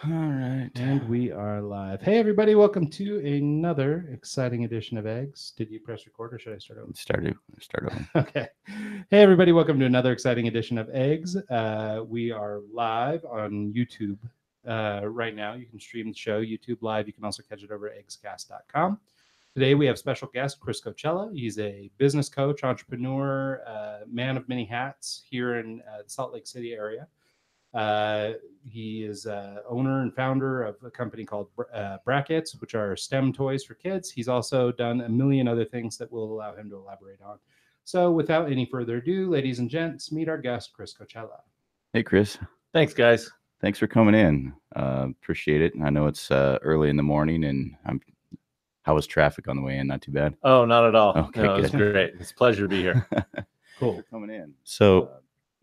All right. And we are live. Hey, everybody, welcome to another exciting edition of Eggs. Did you press record or should I start over? Start over. Okay. Hey, everybody, welcome to another exciting edition of Eggs. We are live on YouTube right now. You can stream the show YouTube live. You can also catch it over at eggscast.com. Today, we have special guest Chris Cochella. He's a business coach, entrepreneur, man of many hats here in the Salt Lake City area. He is owner and founder of a company called Brackets, which are STEM toys for kids. He's also done a million other things that will allow him to elaborate on. So, without any further ado, ladies and gents, meet our guest, Chris Cochella. Hey, Chris. Thanks, guys. Thanks for coming in. Appreciate it. I know it's early in the morning, and how was traffic on the way in? Not too bad. Oh, not at all. Okay, no, it was good. great. It's a pleasure to be here. Cool. For coming in. So,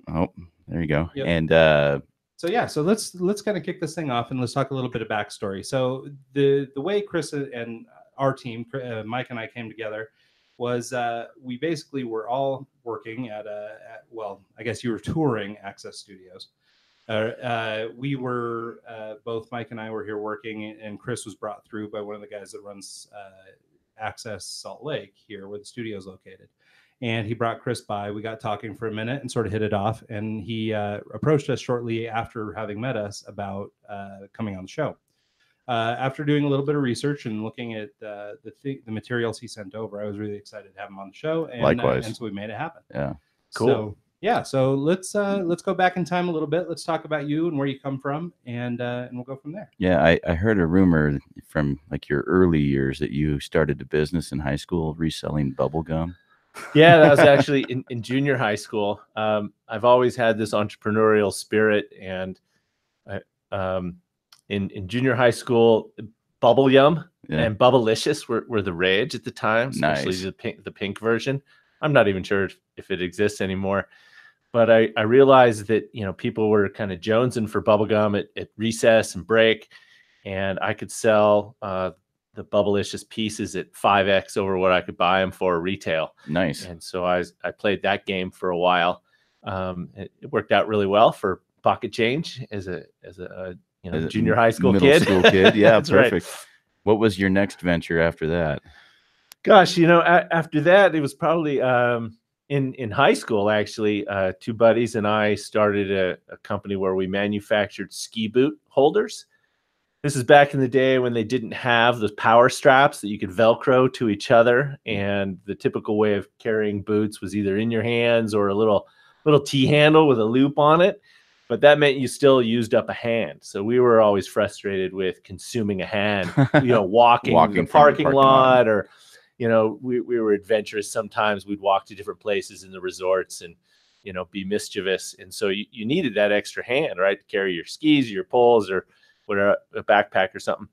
there you go. Yep. And So let's kind of kick this thing off and let's talk a little bit of backstory. So the way Chris and our team, Mike and I, came together was we basically were all working well, I guess you were touring Access Studios. We were both Mike and I were here working, and Chris was brought through by one of the guys that runs Access Salt Lake here, where the studio is located. And he brought Chris by. We got talking for a minute and sort of hit it off. And he approached us shortly after having met us about coming on the show. After doing a little bit of research and looking at the materials he sent over, I was really excited to have him on the show. And, Likewise. And so we made it happen. yeah, Cool. So let's go back in time a little bit. Let's talk about you and where you come from, and we'll go from there. yeah. I heard a rumor from like your early years that you started a business in high school reselling bubble gum. Yeah, that was actually in junior high school. I've always had this entrepreneurial spirit, and in junior high school, Bubble Yum and Bubblicious were the rage at the time, especially the pink version. I'm not even sure if it exists anymore. But I realized that, people were kind of jonesing for bubblegum at recess and break, and I could sell the Bubblicious pieces at 5x over what I could buy them for retail. Nice. And so I played that game for a while. It worked out really well for pocket change as a junior high school middle kid. school kid. Yeah, That's perfect. right. What was your next venture after that? Gosh, after that, it was probably in high school, actually. Two buddies and I started a company where we manufactured ski boot holders. This is back in the day when they didn't have those power straps that you could Velcro to each other. And the typical way of carrying boots was either in your hands or a little T handle with a loop on it. But that meant you still used up a hand. So we were always frustrated with consuming a hand, walking the parking lot, or, we were adventurous. Sometimes we'd walk to different places in the resorts and, be mischievous. And so you needed that extra hand, right, to carry your skis, your poles, or whatever, a backpack or something.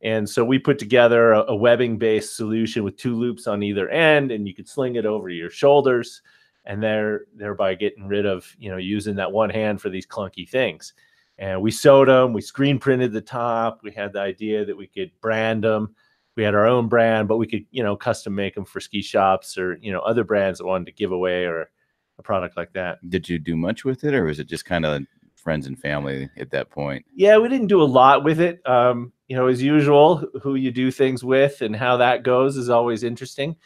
And so we put together a webbing-based solution with two loops on either end, and you could sling it over your shoulders, and thereby getting rid of, using that one hand for these clunky things. And we sewed them, we screen printed the top. We had the idea that we could brand them. We had our own brand, but we could, custom make them for ski shops or, other brands that wanted to give away or a product like that. Did you do much with it, or was it just kind of friends and family at that point? Yeah, we didn't do a lot with it. As usual, who you do things with and how that goes is always interesting.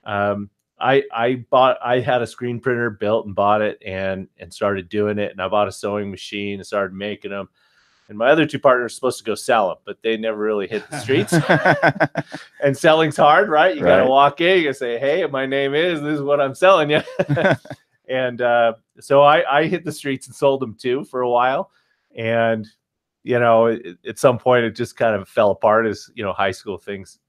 I had a screen printer built and bought it and started doing it. And I bought a sewing machine and started making them. And my other two partners were supposed to go sell them, but they never really hit the streets. And selling's hard, right? You got to walk in, you got to say, hey, my name is, this is what I'm selling you. And so I hit the streets and sold them too for a while. And, at some point it just kind of fell apart, as, high school things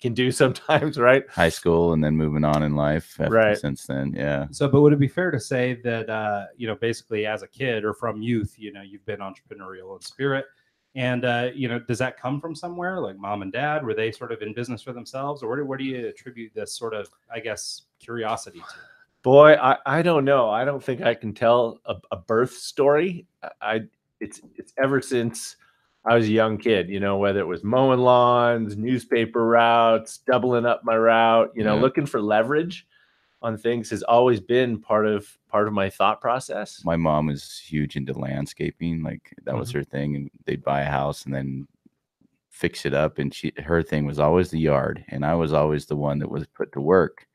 can do sometimes, right? High school and then moving on in life since then. Yeah. So, but would it be fair to say that, basically as a kid or from youth, you've been entrepreneurial in spirit, and, does that come from somewhere, like mom and dad? Were they sort of in business for themselves, or where do you attribute this sort of, I guess, curiosity to? Boy, I don't know. I don't think I can tell a birth story. It's ever since I was a young kid, whether it was mowing lawns, newspaper routes, doubling up my route, looking for leverage on things has always been part of my thought process. My mom was huge into landscaping. Like that was her thing. And they'd buy a house and then fix it up. And her thing was always the yard. And I was always the one that was put to work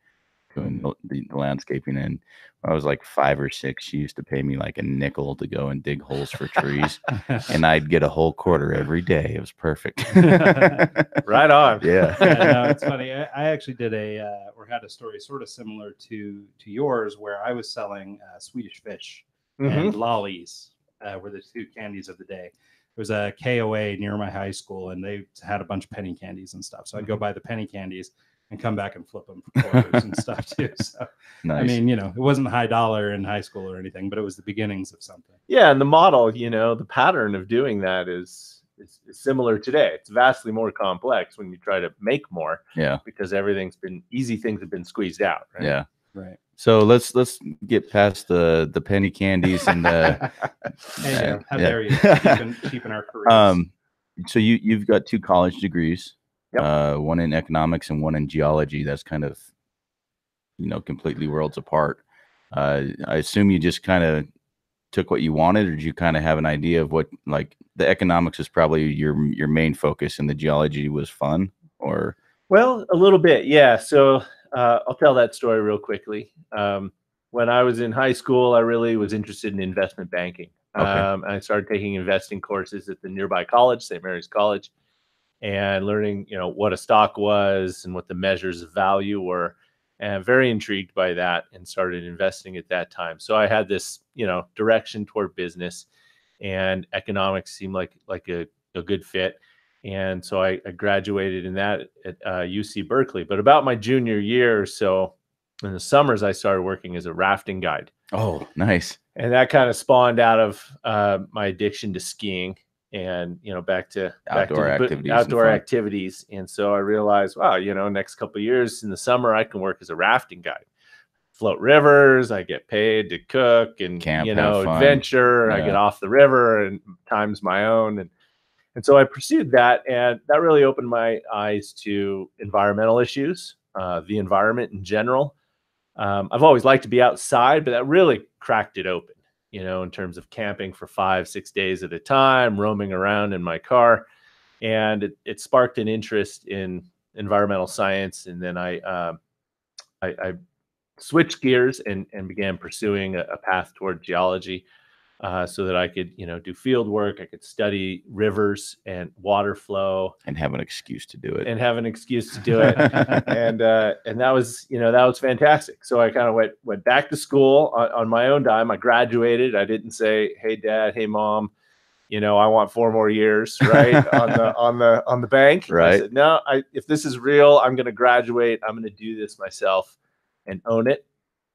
doing the landscaping. And when I was like 5 or 6, she used to pay me like a nickel to go and dig holes for trees. And I'd get a whole quarter every day. It was perfect. Right on. Yeah. No, it's funny. I actually did or had a story sort of similar to yours, where I was selling Swedish fish and lollies were the 2 candies of the day. There was a KOA near my high school, and they had a bunch of penny candies and stuff. So I'd go buy the penny candies and come back and flip them for quarters and stuff too. So, nice. I mean, it wasn't high dollar in high school or anything, but it was the beginnings of something. Yeah. And the model, the pattern of doing that is similar today. It's vastly more complex when you try to make more. Yeah. Because easy things have been squeezed out. Right? Yeah. Right. So let's get past the penny candies and the. How dare you keeping our careers. So you've got 2 college degrees. Yep. One in economics and one in geology. That's kind of, completely worlds apart. I assume you just kind of took what you wanted, or did you kind of have an idea of what, like, the economics is probably your main focus and the geology was fun, or? Well, a little bit. Yeah. So I'll tell that story real quickly. When I was in high school, I really was interested in investment banking. Okay. I started taking investing courses at the nearby college, St. Mary's College, and learning, what a stock was and what the measures of value were, and very intrigued by that, and started investing at that time. So I had this, direction toward business, and economics seemed like a good fit. And so I graduated in that at UC Berkeley. But about my junior year or so, in the summers, I started working as a rafting guide. Oh, nice. And that kind of spawned out of my addiction to skiing. And back to outdoor activities. And so I realized, wow, next couple of years in the summer, I can work as a rafting guide, float rivers. I get paid to cook and camp, adventure. Yeah. I get off the river and time's my own. And so I pursued that, and that really opened my eyes to environmental issues, the environment in general. I've always liked to be outside, but that really cracked it open. In terms of camping for 5-6 days at a time, roaming around in my car. And it sparked an interest in environmental science. And then I switched gears and began pursuing a path toward geology, so that I could, do field work. I could study rivers and water flow. And have an excuse to do it. And that was fantastic. So I kind of went back to school on my own dime. I graduated. I didn't say, hey, Dad, hey, Mom, I want 4 more years, right? on the bank. Right. I said, no, if this is real, I'm going to graduate. I'm going to do this myself and own it.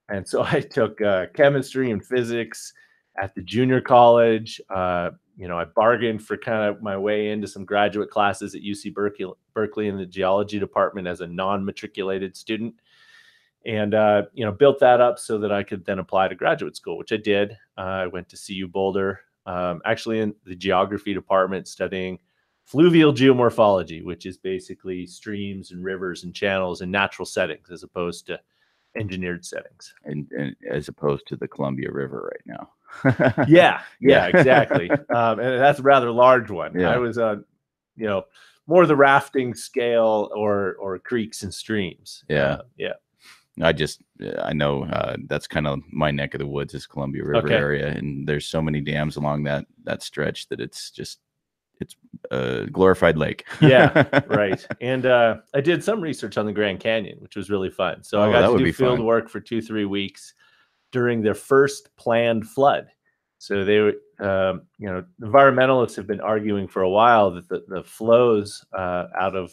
And so I took chemistry and physics at the junior college. I bargained for kind of my way into some graduate classes at UC Berkeley in the geology department as a non-matriculated student, and built that up so that I could then apply to graduate school, which I did. I went to CU Boulder, actually in the geography department, studying fluvial geomorphology, which is basically streams and rivers and channels in natural settings as opposed to engineered settings, and as opposed to the Columbia River right now. yeah, exactly. And that's a rather large one. Yeah. I was on, more the rafting scale or creeks and streams. Yeah. I know that's kind of my neck of the woods is Columbia River area, and there's so many dams along that stretch that it's a glorified lake. Yeah, right. And I did some research on the Grand Canyon, which was really fun. So I got to do field work for 2-3 weeks during their first planned flood. So they, environmentalists have been arguing for a while that the flows out of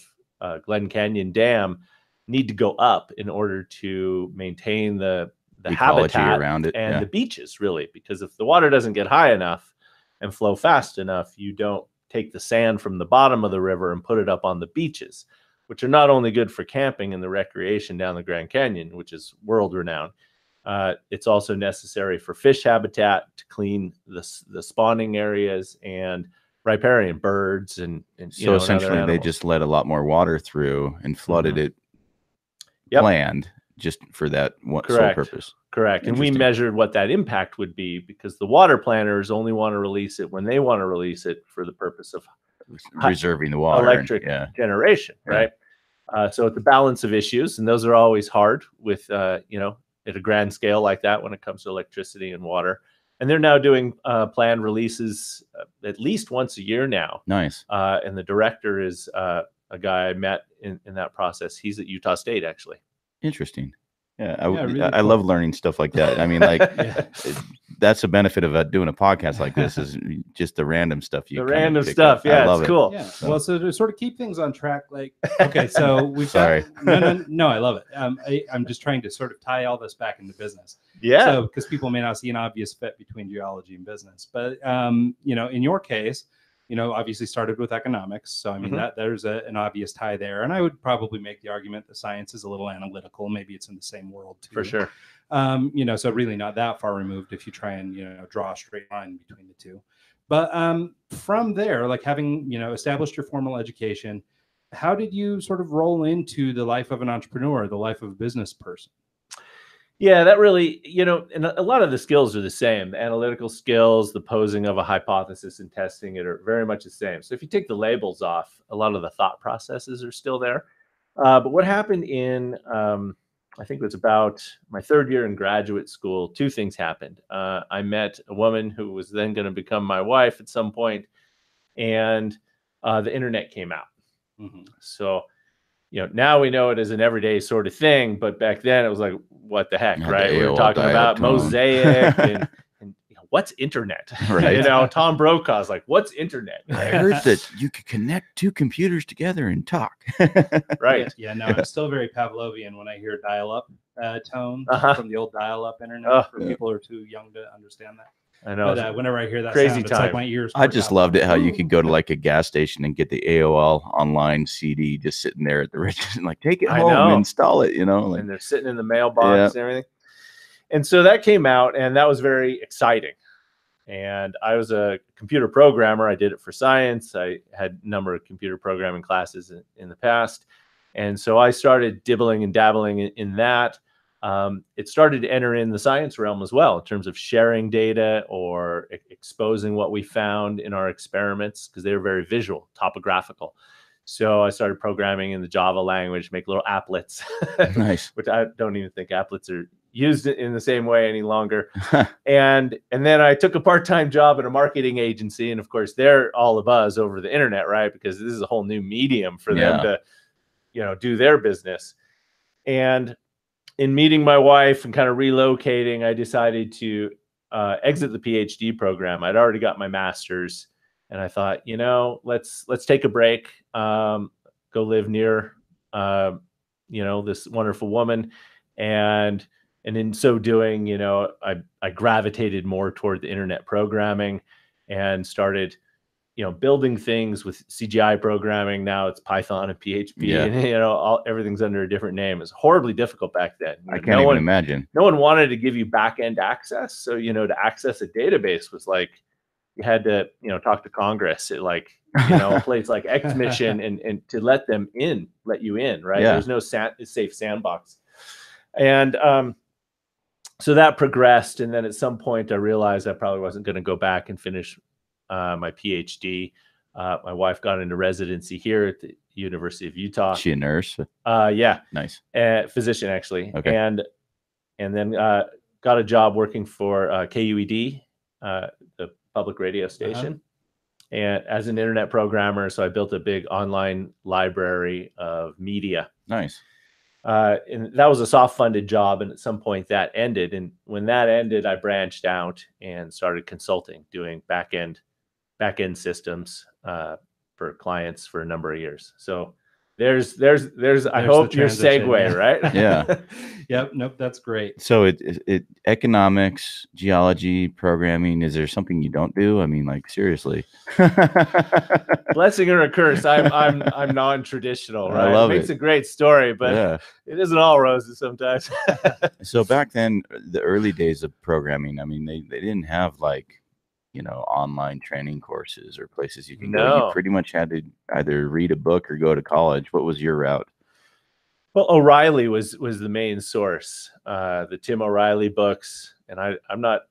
Glen Canyon Dam need to go up in order to maintain the habitat around it and the beaches, really, because if the water doesn't get high enough and flow fast enough, you don't take the sand from the bottom of the river and put it up on the beaches, which are not only good for camping and the recreation down the Grand Canyon, which is world renowned. It's also necessary for fish habitat to clean the spawning areas and riparian birds and so essentially they just let a lot more water through and flooded it planned just for that one sole Correct. purpose. Correct. And we measured what that impact would be, because the water planners only want to release it when they want to release it for the purpose of reserving the water, electric generation, right? So it's a balance of issues, and those are always hard with, you know, at a grand scale like that when it comes to electricity and water. And they're now doing planned releases at least once a year now. Nice. And the director is a guy I met in that process. He's at Utah State, actually. Interesting. Yeah, really I cool. love learning stuff like that. I mean, like, that's a benefit of doing a podcast like this, is just the random stuff. The random stuff. Yeah, it's cool. Yeah. So. Well, so to sort of keep things on track, like, okay, so we've Sorry. No, I love it. I'm just trying to sort of tie all this back into business. Yeah. So, because people may not see an obvious fit between geology and business, but you know, in your case, you know, obviously started with economics. So, I mean, that there's an obvious tie there. And I would probably make the argument that science is a little analytical. Maybe it's in the same world too. For sure. You know, so really not that far removed if you try and, you know, draw a straight line between the two. But from there, like, having, you know, established your formal education, how did you sort of roll into the life of an entrepreneur, the life of a business person? Yeah, that really, you know, and a lot of the skills are the same. The analytical skills, the posing of a hypothesis and testing it are very much the same. So if you take the labels off, a lot of the thought processes are still there. But what happened in, I think it was about my third year in graduate school, two things happened. I met a woman who was then going to become my wife at some point, and the internet came out. So, you know, now we know it as an everyday sort of thing, but back then it was like, what the heck, right? We were talking about Mosaic and you know, what's internet? Right. You know, Tom Brokaw's like, what's internet? I heard that you could connect two computers together and talk. Right. Yeah, no, I'm still very Pavlovian when I hear dial-up tone from the old dial-up internet. For people who are too young to understand that. I know. But whenever I hear that crazy sound, it's like my ears. I just loved it how you could go to like a gas station and get the AOL online CD just sitting there at the register, and like, take it home and install it, you know. Like, and they're sitting in the mailbox and everything. And so that came out, and that was very exciting. And I was a computer programmer. I did it for science. I had a number of computer programming classes in the past. And so I started dibbling and dabbling in that. It started to enter in the science realm as well, in terms of sharing data or exposing what we found in our experiments, because they were very visual, topographical. So I started programming in the Java language, make little applets, nice, which I don't even think applets are used in the same way any longer. and then I took a part-time job at a marketing agency, and of course they're all a buzz over the internet, right? Because this is a whole new medium for them to, you know, do their business. And in meeting my wife and kind of relocating, I decided to exit the PhD program. I'd already got my master's, and I thought, you know, let's take a break, go live near, you know, this wonderful woman, and in so doing, you know, I gravitated more toward the internet programming and started, you know, building things with CGI programming. Now it's Python and PHP, and, you know, everything's under a different name. It's horribly difficult back then. I can't even imagine. No one wanted to give you back-end access. So, you know, to access a database was like, you had to, you know, talk to Congress at, like, you know, a place like X Mission and to let you in, right? There's no safe sandbox. And so that progressed. And then at some point I realized I probably wasn't going to go back and finish my PhD. My wife got into residency here at the University of Utah. She a nurse? Yeah. Nice. Physician, actually. Okay. And then got a job working for KUED, the public radio station, and as an internet programmer. So I built a big online library of media. Nice. And that was a soft-funded job, and at some point that ended. And when that ended, I branched out and started consulting, doing back-end systems for clients for a number of years. So there's I hope your segue, right? Yeah. Yep. Nope. That's great. So it economics, geology, programming. Is there something you don't do? I mean, like, seriously. Blessing or a curse. I'm non-traditional, right? I love it. Makes a great story, but it isn't all roses sometimes. So back then, the early days of programming, I mean, they didn't have, like, you know, online training courses or places you can go. You pretty much had to either read a book or go to college. What was your route? Well, O'Reilly was the main source, the Tim O'Reilly books, and I'm not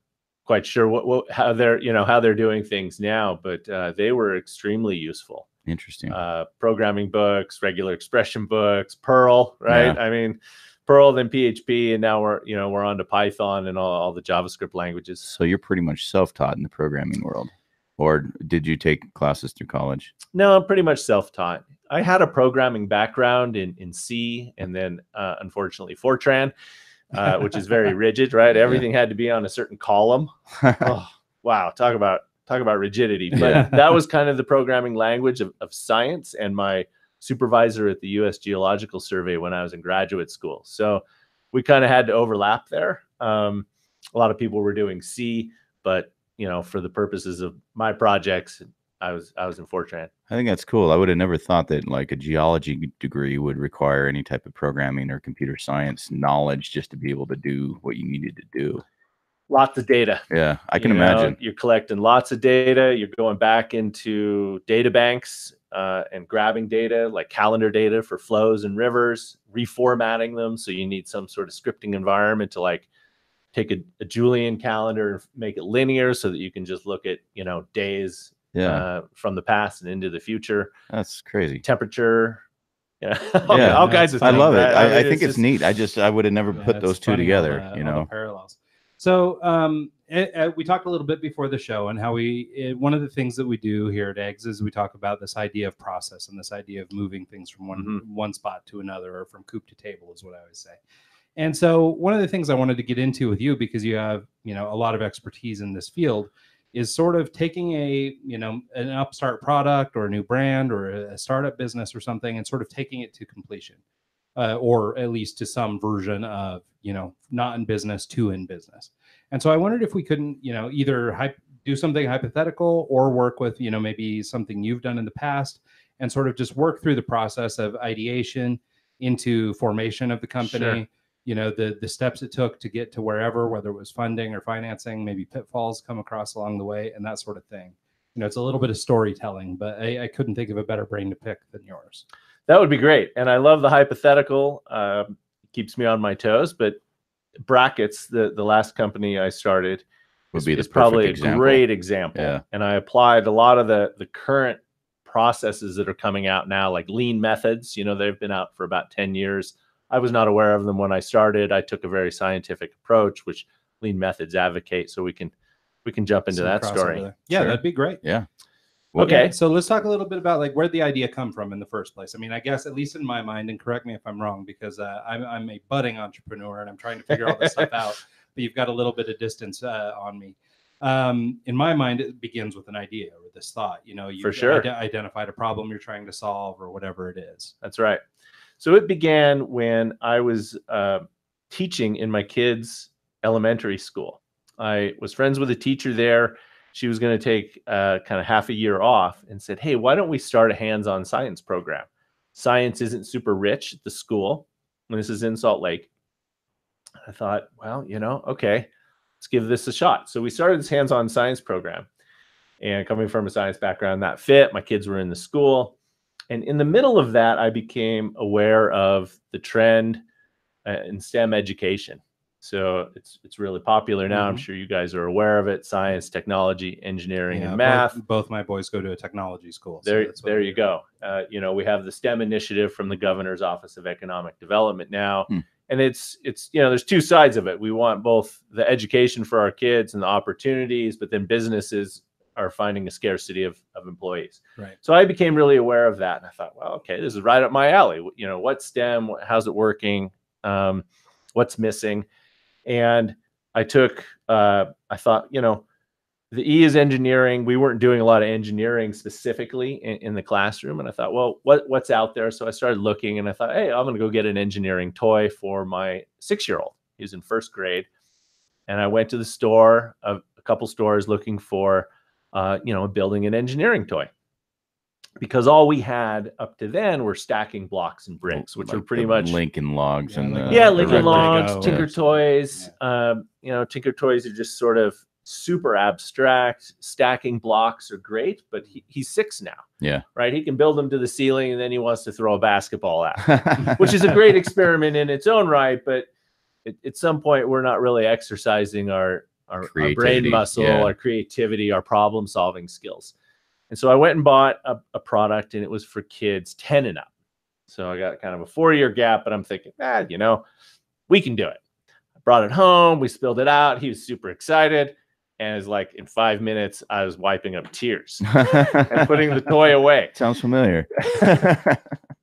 quite sure how they're doing things now, but they were extremely useful. Interesting. Programming books, regular expression books, Perl, right? Yeah. I mean, Perl, then PHP, and now we're on to Python and all the JavaScript languages. So you're pretty much self-taught in the programming world, or did you take classes through college? No, I'm pretty much self-taught. I had a programming background in C, and then unfortunately Fortran, which is very rigid, right? Everything had to be on a certain column. Oh, wow, talk about rigidity. But that was kind of the programming language of science, and my supervisor at the U.S. Geological Survey when I was in graduate school. So we kind of had to overlap there. A lot of people were doing C, but for the purposes of my projects, I was in Fortran. I think that's cool. I would have never thought that like a geology degree would require any type of programming or computer science knowledge just to be able to do what you needed to do. Lots of data. Yeah, I can imagine. You're collecting lots of data. You're going back into data banks and grabbing data like calendar data for flows and rivers, reformatting them. So you need some sort of scripting environment to like take a Julian calendar and make it linear so that you can just look at, days from the past and into the future. That's crazy. Temperature. All kinds of things. I love it. I think it's neat. I would have never put those two together, all the parallels. So we talked a little bit before the show and how one of the things that we do here at Eggs is we talk about this idea of process and this idea of moving things from one spot to another, or from coop to table is what I always say. And so one of the things I wanted to get into with you, because you have, a lot of expertise in this field, is sort of taking an upstart product or a new brand or a startup business or something and sort of taking it to completion, or at least to some version of, not in business to in business. And so I wondered if we couldn't, either do something hypothetical or work with, maybe something you've done in the past and sort of just work through the process of ideation into formation of the company. Sure. The steps it took to get to wherever, whether it was funding or financing, maybe pitfalls come across along the way, and that sort of thing. It's a little bit of storytelling, but I couldn't think of a better brain to pick than yours. That would be great. And I love the hypothetical. Keeps me on my toes. But Brackets, the last company I started, is probably a great example. Yeah. And I applied a lot of the current processes that are coming out now, like lean methods. They've been out for about 10 years. I was not aware of them when I started. I took a very scientific approach, which lean methods advocate. So we can jump into that story. Yeah, sure. That'd be great. Yeah. Well, okay. So let's talk a little bit about like where the idea come from in the first place. I mean, I guess at least in my mind, and correct me if I'm wrong, because I'm a budding entrepreneur and I'm trying to figure all this stuff out. But you've got a little bit of distance on me. In my mind, it begins with an idea or this thought. You for sure identified a problem you're trying to solve or whatever it is. That's right. So it began when I was teaching in my kids' elementary school. I was friends with a teacher there. She was going to take kind of half a year off and said, hey, why don't we start a hands-on science program? Science isn't super rich at the school. And this is in Salt Lake. I thought, well, okay, let's give this a shot. So we started this hands-on science program. And coming from a science background, that fit. My kids were in the school. And in the middle of that, I became aware of the trend in STEM education. So it's really popular now. I'm sure you guys are aware of it. Science, technology, engineering, and math. Both my boys go to a technology school. So there you go. We have the STEM initiative from the Governor's Office of Economic Development now. And it's there's two sides of it. We want both the education for our kids and the opportunities, but then businesses are finding a scarcity of employees. Right. So I became really aware of that. And I thought, well, okay, this is right up my alley. What's STEM? How's it working? What's missing? And I took, I thought, the E is engineering. We weren't doing a lot of engineering specifically in the classroom. And I thought, well, what's out there? So I started looking and I thought, hey, I'm going to go get an engineering toy for my 6-year-old. He's in first grade. And I went to the store, a couple stores looking for, building an engineering toy. Because all we had up to then were stacking blocks and bricks, which like were pretty much Lincoln Logs Lincoln Logs, Tinker Toys. Tinker Toys are just sort of super abstract. Stacking blocks are great, but he's 6 now. Yeah. Right. He can build them to the ceiling, and then he wants to throw a basketball at, which is a great experiment in its own right. But at some point, we're not really exercising our brain muscle, our creativity, our problem solving skills. And so I went and bought a product, and it was for kids 10 and up. So I got kind of a 4-year gap, but I'm thinking, we can do it. I brought it home. We spilled it out. He was super excited. And it's like in 5 minutes, I was wiping up tears and putting the toy away. Sounds familiar.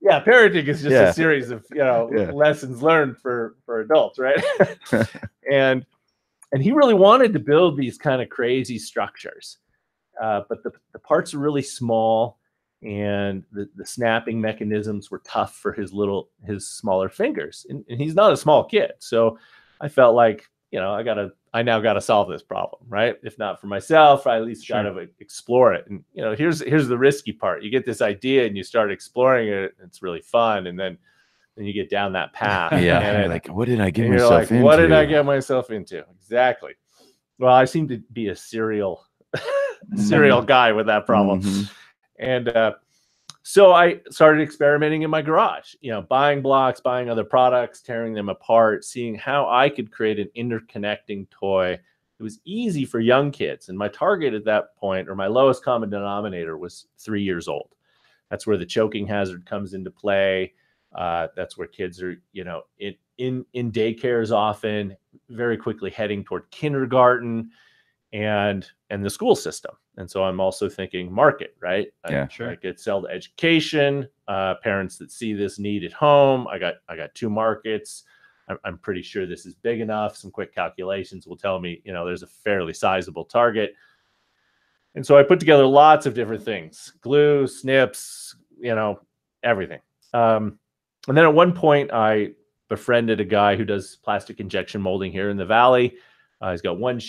Yeah, parenting is just a series of lessons learned for adults, right? and he really wanted to build these kind of crazy structures, but the parts are really small, and the snapping mechanisms were tough for his smaller fingers, and he's not a small kid, so I felt like I now got to solve this problem, right? If not for myself, I at least got to explore it. And here's the risky part. You get this idea and you start exploring it. It's really fun, and then you get down that path. Yeah, and you're like, what did I get myself into? What did I get myself into? Exactly. Well, I seem to be a serial guy with that problem, and so I started experimenting in my garage, buying blocks, buying other products, tearing them apart, seeing how I could create an interconnecting toy. It was easy for young kids. And my target at that point, or my lowest common denominator, was 3 years old. That's where the choking hazard comes into play. That's where kids are, in daycares often, very quickly heading toward kindergarten and the school system. And so I'm also thinking market, right? Sure. I could sell to education, parents that see this need at home. I got 2 markets. I'm pretty sure this is big enough. Some quick calculations will tell me, there's a fairly sizable target. And so I put together lots of different things: glue, snips, everything. And then at one point I befriended a guy who does plastic injection molding here in the Valley. He's got one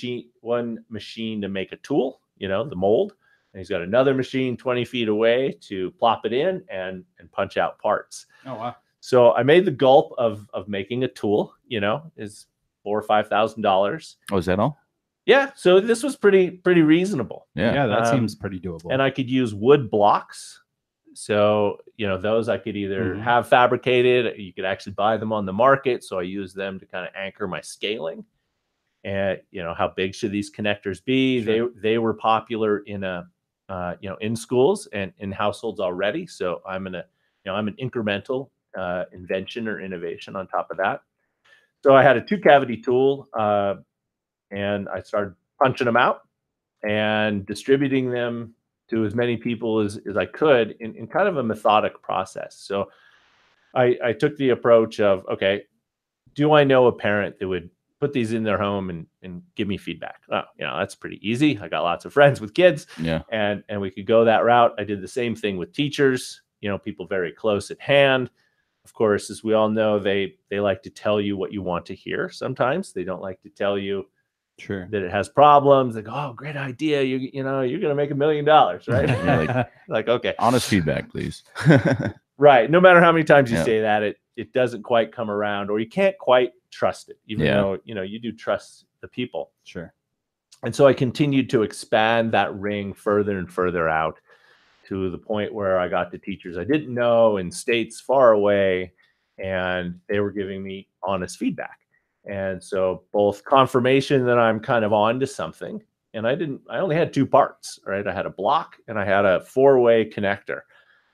machine to make a tool, the mold. And he's got another machine 20 feet away to plop it in and punch out parts. Oh, wow. So I made the gulp of making a tool, is $4,000 or $5,000. Oh, is that all? Yeah. So this was pretty reasonable. Yeah, that seems pretty doable. And I could use wood blocks. So, those I could either have fabricated, you could actually buy them on the market. So I used them to kind of anchor my scaling. And how big should these connectors be? Sure. They were popular in in schools and in households already. So I'm an incremental invention or innovation on top of that. So I had a 2-cavity tool, and I started punching them out and distributing them to as many people as I could in kind of a methodic process. So I took the approach of, okay, do I know a parent that would put these in their home and give me feedback? Oh, that's pretty easy. I got lots of friends with kids, and we could go that route. I did the same thing with teachers, people very close at hand. Of course, as we all know, they like to tell you what you want to hear. Sometimes they don't like to tell you that it has problems. They go, oh, great idea. You're going to make $1 million, right? like, okay. Honest feedback, please. Right. No matter how many times you say that, it doesn't quite come around, or you can't quite trust it, even though, you do trust the people. Sure. And so I continued to expand that ring further and further out to the point where I got to teachers I didn't know in states far away, and they were giving me honest feedback. And so both confirmation that I'm kind of on to something, and I only had 2 parts, right? I had a block and I had a 4-way connector.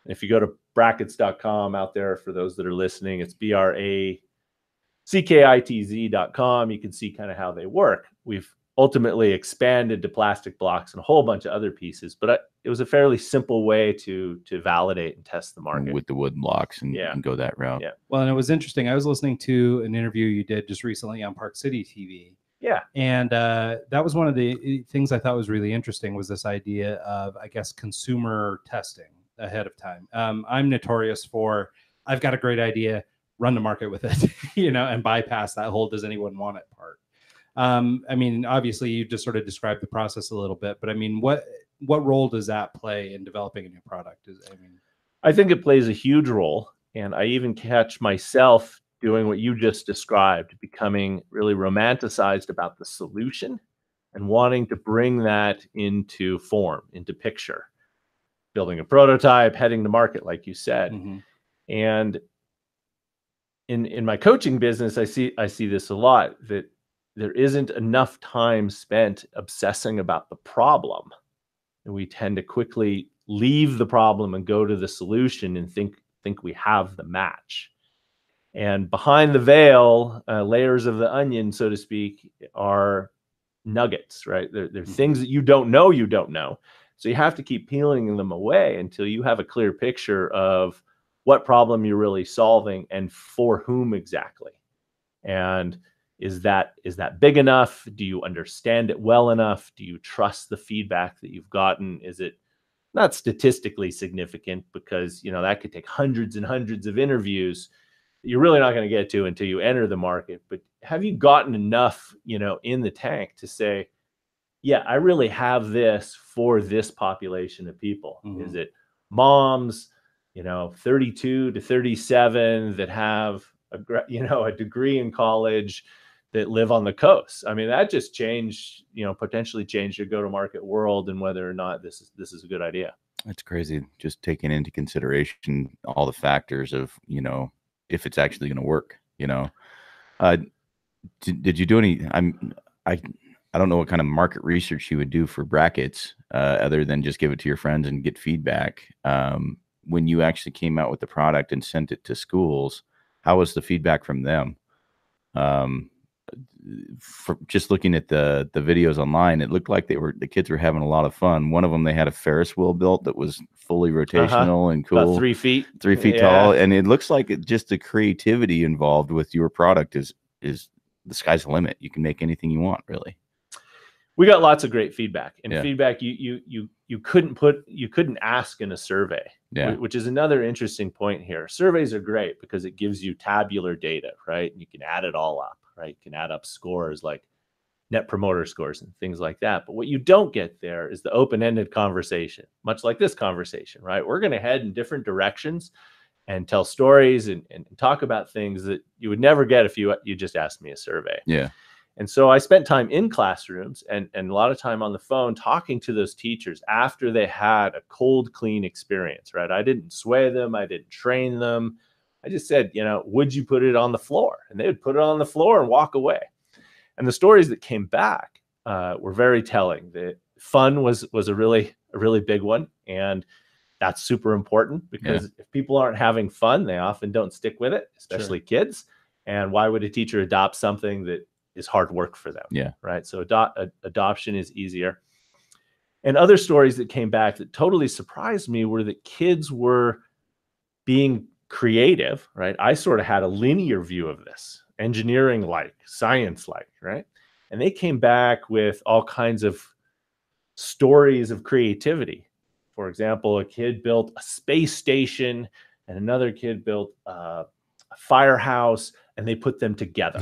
And if you go to brackets.com out there, for those that are listening, it's brackitz.com. You can see kind of how they work. We've ultimately expanded to plastic blocks and a whole bunch of other pieces, but it was a fairly simple way to validate and test the market with the wood blocks and go that route. Yeah. Well, and it was interesting. I was listening to an interview you did just recently on Park City TV. Yeah. And that was one of the things I thought was really interesting, was this idea of, I guess, consumer testing ahead of time. I'm notorious for, I've got a great idea, run to market with it, and bypass that whole "does anyone want it" part. I mean, obviously you just sort of described the process a little bit, but I mean, what role does that play in developing a new product? I think it plays a huge role. And I even catch myself doing what you just described, becoming really romanticized about the solution and wanting to bring that into form, into picture, building a prototype, heading to market, like you said. And in my coaching business, I see this a lot, that there isn't enough time spent obsessing about the problem. And we tend to quickly leave the problem and go to the solution and think we have the match. And behind the veil, layers of the onion, so to speak, are nuggets, right? They're things that you don't know. So you have to keep peeling them away until you have a clear picture of what problem you're really solving and for whom exactly. And is that big enough? Do you understand it well enough? Do you trust the feedback that you've gotten? Is it not statistically significant, because that could take hundreds and hundreds of interviews that you're really not going to get to until you enter the market. But have you gotten enough, in the tank to say, yeah, I really have this for this population of people? Is it moms, 32 to 37 that have a degree in college, that live on the coast? I mean, that just potentially changed your go-to-market world and whether or not this is a good idea. That's crazy. Just taking into consideration all the factors of, if it's actually going to work, did you do any, I don't know what kind of market research you would do for brackets, other than just give it to your friends and get feedback. When you actually came out with the product and sent it to schools, how was the feedback from them? For just looking at the videos online, it looked like the kids were having a lot of fun. One of them, they had a Ferris wheel built that was fully rotational and cool, about 3 feet tall, and it looks like just the creativity involved with your product is the sky's the limit. You can make anything you want, really. We got lots of great feedback, and feedback you couldn't ask in a survey, which is another interesting point here. Surveys are great because it gives you tabular data, right? And you can add it all up, right? You can add up scores like net promoter scores and things like that. But what you don't get there is the open-ended conversation, much like this conversation, right? We're going to head in different directions and tell stories and talk about things that you would never get if you just asked me a survey. Yeah. And so I spent time in classrooms and a lot of time on the phone talking to those teachers after they had a cold, clean experience, right? I didn't sway them. I didn't train them. I just said, would you put it on the floor? And they would put it on the floor and walk away. And the stories that came back were very telling. The fun was a really big one. And that's super important, because if people aren't having fun, they often don't stick with it, especially kids. And why would a teacher adopt something that is hard work for them? Yeah. Right. So adoption is easier. And other stories that came back that totally surprised me were that kids were being creative, right? I sort of had a linear view of this, engineering-like, science-like, right? And they came back with all kinds of stories of creativity. For example, a kid built a space station and another kid built a firehouse, and they put them together.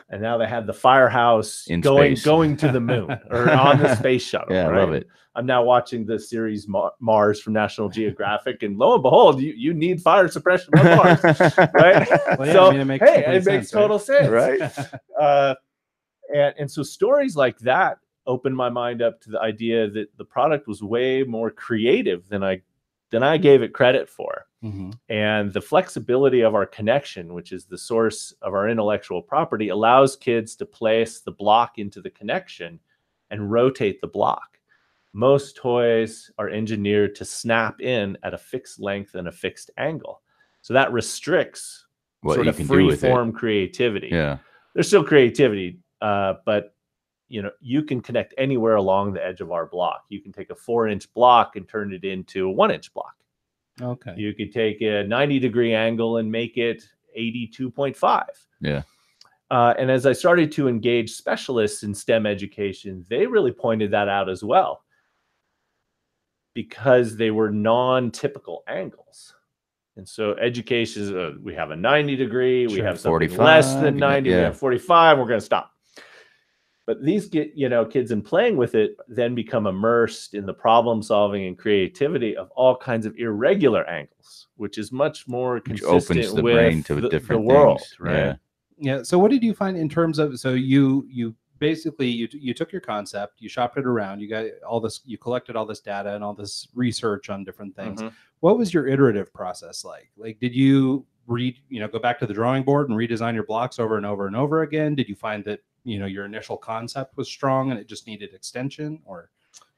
And now they have the firehouse going to the moon or on the space shuttle. Yeah, right? I love it. I'm now watching the series Mars from National Geographic, and lo and behold, you need fire suppression on Mars, right? Well, yeah, So, it makes total sense, Right? And so stories like that opened my mind up to the idea that the product was way more creative than I gave it credit for. And the flexibility of our connection, which is the source of our intellectual property, allows kids to place the block into the connection and rotate the block. Most toys are engineered to snap in at a fixed length and a fixed angle. So that restricts sort of free form creativity. Yeah. There's still creativity, but you can connect anywhere along the edge of our block. You can take a 4-inch block and turn it into a 1-inch block. Okay. You could take a 90-degree angle and make it 82.5. Yeah. And as I started to engage specialists in STEM education, they really pointed that out as well, because they were non-typical angles. And so education, we have a 90-degree, we have something 45, less than 90, we yeah. have 45, we're going to stop. But these kids in playing with it then become immersed in the problem solving and creativity of all kinds of irregular angles, which is much more consistent with brain to different the world, things. right? Yeah. So what did you find in terms of, so you basically you took your concept, you shopped it around, you got all this, you collected all this data and all this research on different things. What was your iterative process like? Like, did you go back to the drawing board and redesign your blocks over and over and over again? Did you find that, your initial concept was strong and it just needed extension, or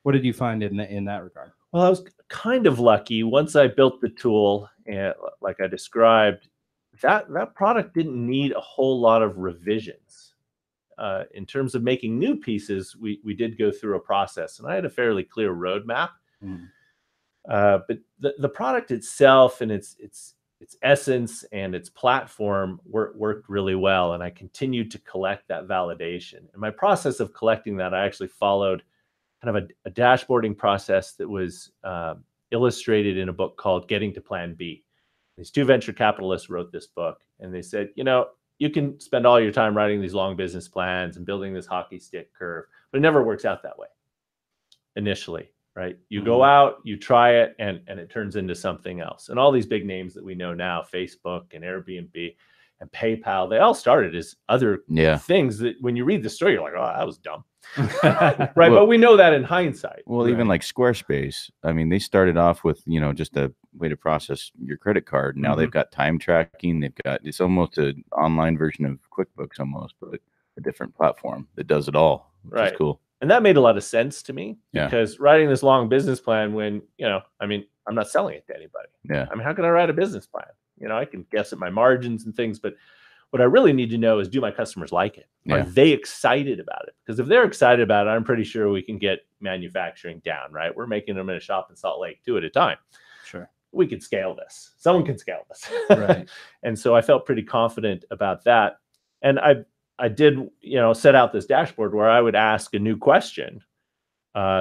what did you find in that regard? Well, I was kind of lucky. Once I built the tool, and like I described, that product didn't need a whole lot of revisions. In terms of making new pieces, we did go through a process, and I had a fairly clear roadmap. But the product itself and its essence and its platform worked really well, and I continued to collect that validation. And my process of collecting that, I actually followed kind of a dashboarding process that was illustrated in a book called Getting to Plan B. These two venture capitalists wrote this book, and they said, you can spend all your time writing these long business plans and building this hockey stick curve, but it never works out that way initially, right? You go out, you try it, and it turns into something else. And all these big names that we know now, Facebook and Airbnb and PayPal, they all started as other things that when you read the story, you're like, oh, that was dumb. Right. Well, but we know that in hindsight. Well, even like Squarespace, I mean, they started off with, just a way to process your credit card. Now they've got time tracking. It's almost an online version of QuickBooks almost, but a different platform that does it all, which is cool. And that made a lot of sense to me because writing this long business plan when, I'm not selling it to anybody. I mean, how can I write a business plan? I can guess at my margins and things, but what I really need to know is, do my customers like it? Are they excited about it? Because if they're excited about it, I'm pretty sure we can get manufacturing down, right? We're making them in a shop in Salt Lake 2 at a time. Sure. We could scale this. Someone can scale this. Right. And so I felt pretty confident about that. And I did, set out this dashboard where I would ask a new question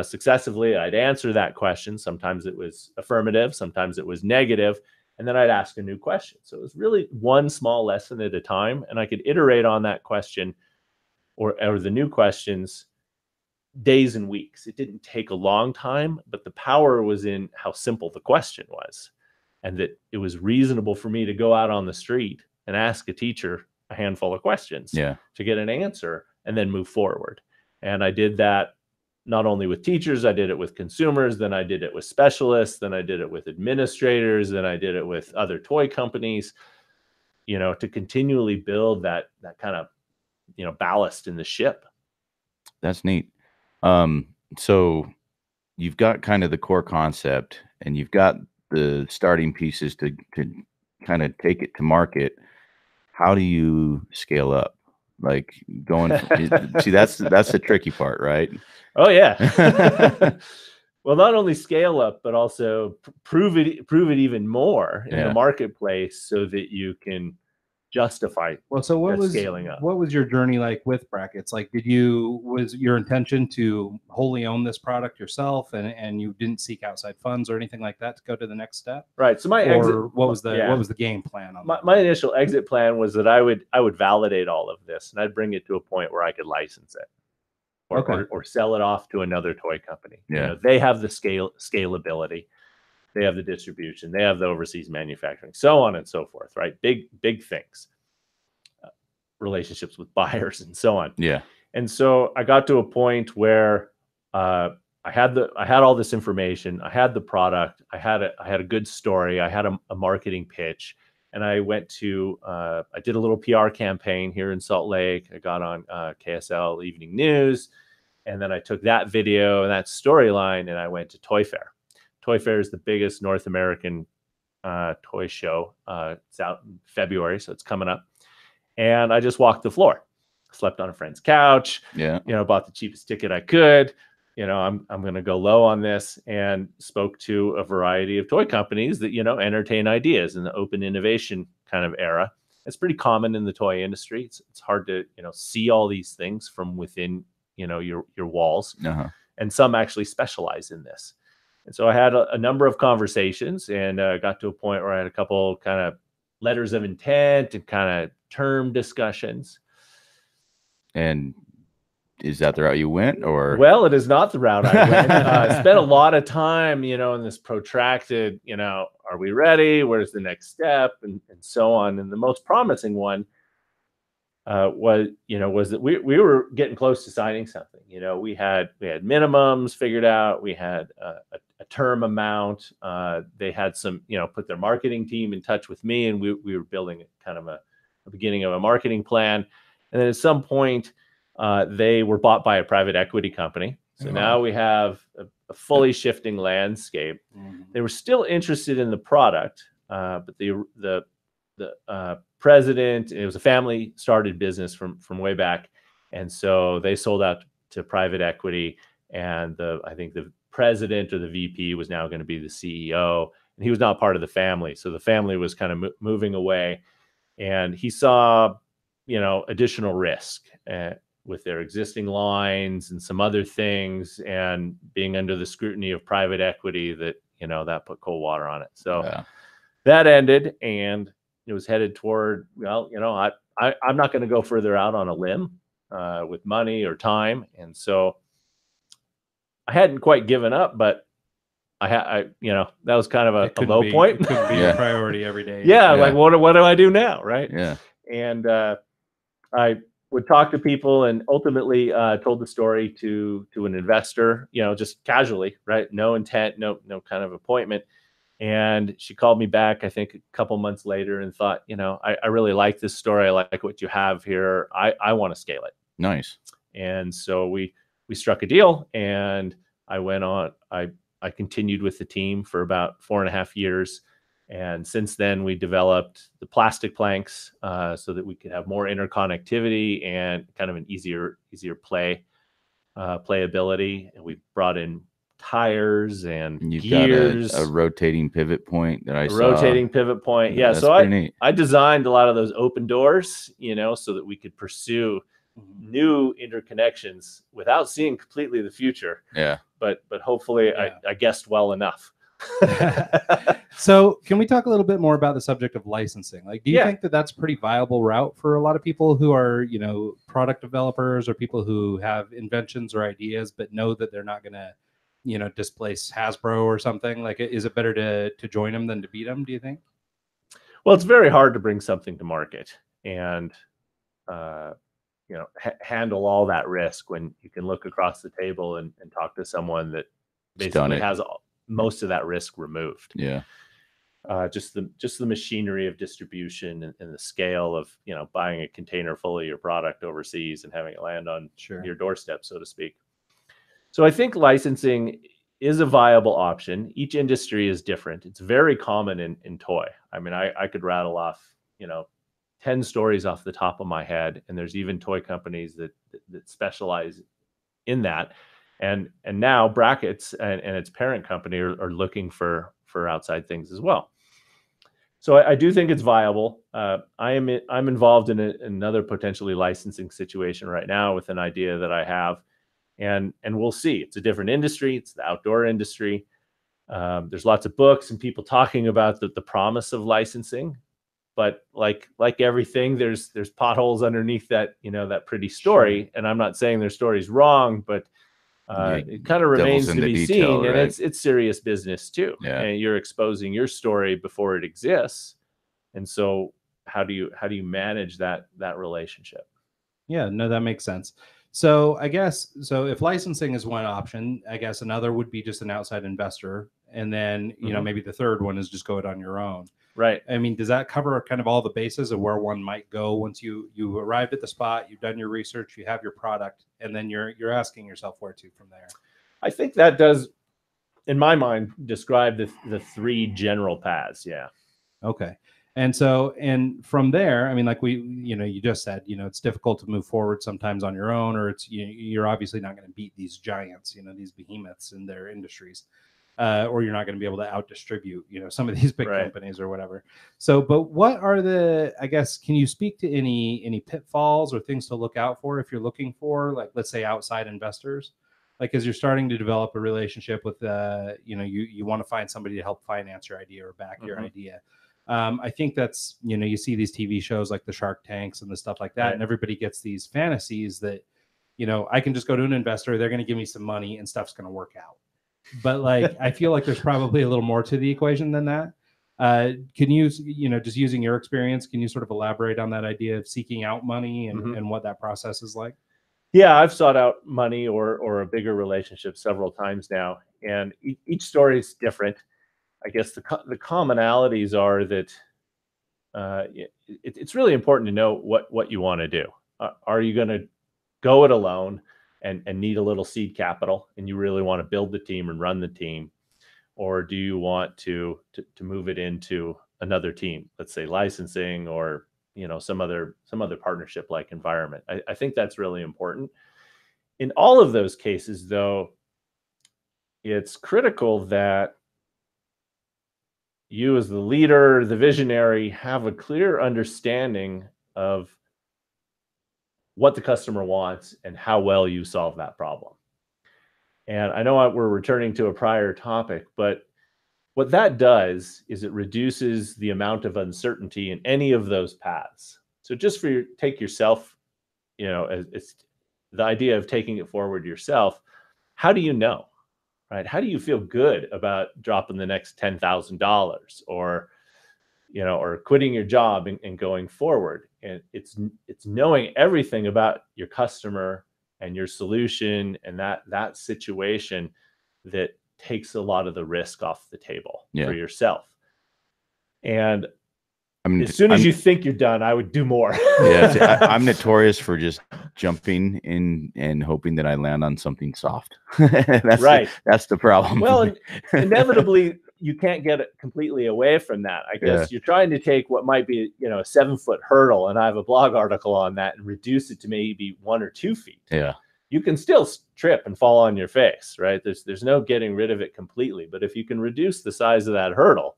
successively. I'd answer that question. Sometimes it was affirmative. Sometimes it was negative. And then I'd ask a new question. So it was really one small lesson at a time. And I could iterate on that question or the new questions days and weeks. It didn't take a long time, but the power was in how simple the question was. And that it was reasonable for me to go out on the street and ask a teacher a handful of questions to get an answer and then move forward. And I did that not only with teachers, I did it with consumers, then I did it with specialists, then I did it with administrators, then I did it with other toy companies, to continually build that kind of, ballast in the ship. That's neat. So you've got kind of the core concept and you've got the starting pieces to kind of take it to market. How do you scale up? Like see, that's the tricky part, right? Oh yeah. Well, not only scale up, but also prove it even more in the marketplace so that you can justify. Well, so what was scaling up? What was your journey like with brackets? Like, was your intention to wholly own this product yourself, and you didn't seek outside funds or anything like that to go to the next step? Right. So what was the game plan on that? My initial exit plan was that I would validate all of this and I'd bring it to a point where I could license it or sell it off to another toy company. They have the scalability. They have the distribution, they have the overseas manufacturing, so on and so forth, right? Big things, relationships with buyers and so on. Yeah. And so I got to a point where I had all this information, I had the product, I had a good story, I had a marketing pitch, and I went to I did a little PR campaign here in Salt Lake. I got on KSL Evening News, and then I took that video and that storyline and I went to Toy Fair. Toy Fair is the biggest North American toy show. It's out in February, so it's coming up. And I just walked the floor, slept on a friend's couch. Bought the cheapest ticket I could. I'm going to go low on this, and spoke to a variety of toy companies that entertain ideas in the open innovation kind of era. It's pretty common in the toy industry. It's hard to see all these things from within your walls, and some actually specialize in this. And so I had a number of conversations and got to a point where I had a couple kind of letters of intent and kind of term discussions. And is that the route you went, or? Well, it is not the route I went. I spent a lot of time, in this protracted, are we ready? Where's the next step? And so on. And the most promising one was that we were getting close to signing something. We had minimums figured out. We had a term amount. They had some, put their marketing team in touch with me, and we were building kind of a beginning of a marketing plan. And then at some point, they were bought by a private equity company. So now we have a fully shifting landscape. They were still interested in the product, but the president, it was a family started business from way back, and so they sold out to private equity. And I think the president or the VP was now going to be the CEO, and he was not part of the family. So the family was kind of moving away, and he saw, additional risk with their existing lines and some other things, and being under the scrutiny of private equity that put cold water on it. So that ended, and it was headed toward, I'm not going to go further out on a limb with money or time. And so I hadn't quite given up, but that was kind of a low point. It couldn't be a priority every day. Like what do I do now, right? Yeah. And I would talk to people, and ultimately told the story to an investor, just casually, right? No intent, no kind of appointment. And she called me back, I think a couple months later, and thought, I really like this story. I like what you have here. I want to scale it. Nice. And so we struck a deal, and I went on. I continued with the team for about 4.5 years. And since then, we developed the plastic planks so that we could have more interconnectivity and kind of an easier playability. And we brought in tires and you've gears. Got a rotating pivot point that I saw. Rotating pivot point. Yeah. So I designed a lot of those open doors, so that we could pursue new interconnections without seeing completely the future. Yeah. But hopefully I guessed well enough. So can we talk a little bit more about the subject of licensing? Like, do you think that that's a pretty viable route for a lot of people who are, product developers or people who have inventions or ideas, but know that they're not going to, displace Hasbro or something? Like, is it better to join them than to beat them, do you think? Well, it's very hard to bring something to market and, handle all that risk when you can look across the table and talk to someone that basically has most of that risk removed. Yeah. Just the machinery of distribution and the scale of, buying a container full of your product overseas and having it land on your doorstep, so to speak. So I think licensing is a viable option. Each industry is different. It's very common in toy. I mean, I could rattle off, 10 stories off the top of my head, and there's even toy companies that specialize in that. And now Brackets and its parent company are looking for outside things as well. So I do think it's viable. I'm involved in another potentially licensing situation right now with an idea that I have, and we'll see. It's a different industry. It's the outdoor industry. There's lots of books and people talking about the promise of licensing, but like everything, there's potholes underneath that that pretty story. And I'm not saying their story's wrong, but it kind of remains to be seen, right? And it's serious business too. Yeah. And you're exposing your story before it exists. And so how do you manage that relationship? Yeah, no, that makes sense. So I guess, if licensing is one option, I guess another would be just an outside investor. And then, maybe the third one is just go it on your own. Right. I mean, does that cover kind of all the bases of where one might go once you arrived at the spot, you've done your research, you have your product, and then you're asking yourself where to from there? I think that does, in my mind, describe the three general paths. Yeah. Okay. And so, and from there, I mean, like you just said, it's difficult to move forward sometimes on your own, or you're obviously not going to beat these giants, these behemoths in their industries. Or you're not going to be able to out distribute, some of these big companies or whatever. So, but what are can you speak to any pitfalls or things to look out for if you're looking for, like, let's say outside investors, like as you're starting to develop a relationship with, you want to find somebody to help finance your idea or back your idea. I think that's, you see these TV shows like the Shark Tanks and the stuff like that. And everybody gets these fantasies that, I can just go to an investor, they're going to give me some money and stuff's going to work out. But like, I feel like there's probably a little more to the equation than that. Can you, just using your experience, can you sort of elaborate on that idea of seeking out money and what that process is like? Yeah, I've sought out money or a bigger relationship several times now, and each story is different. I guess the commonalities are that it's really important to know what you want to do. Are you going to go it alone and need a little seed capital, and you really want to build the team and run the team, or do you want to move it into another team, let's say licensing or some other partnership like environment? I think that's really important. In all of those cases, though, it's critical that you as the leader, the visionary, have a clear understanding of what the customer wants and how well you solve that problem. And I know we're returning to a prior topic, but what that does is it reduces the amount of uncertainty in any of those paths. So just take yourself, it's the idea of taking it forward yourself. How do you know, right? How do you feel good about dropping the next $10,000 or quitting your job and going forward? And it's knowing everything about your customer and your solution and that situation that takes a lot of the risk off the table for yourself. And as soon as you think you're done, I would do more. I'm notorious for just jumping in and hoping that I land on something soft. That's the problem. Well, inevitably, you can't get it completely away from that. I guess you're trying to take what might be, a 7-foot hurdle, and I have a blog article on that, and reduce it to maybe 1 or 2 feet. Yeah. You can still trip and fall on your face, right? There's no getting rid of it completely. But if you can reduce the size of that hurdle,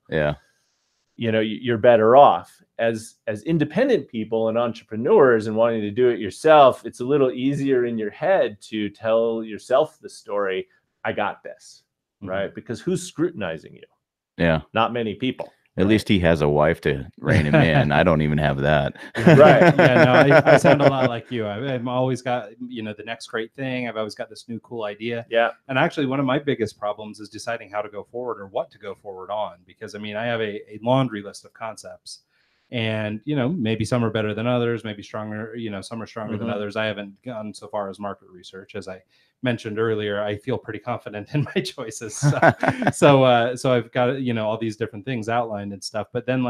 you're better off. As independent people and entrepreneurs and wanting to do it yourself, it's a little easier in your head to tell yourself the story, I got this, right? Because who's scrutinizing you? Yeah. Not many people. At least he has a wife to rein him in. I don't even have that. Right. Yeah, no, I sound a lot like you. I've always got, the next great thing. I've always got this new cool idea. Yeah. And actually, one of my biggest problems is deciding how to go forward or what to go forward on. Because, I have a laundry list of concepts. And, maybe some are better than others, maybe stronger, some are stronger than others. I haven't gone so far as market research. As I mentioned earlier, I feel pretty confident in my choices. So I've got, all these different things outlined and stuff. But then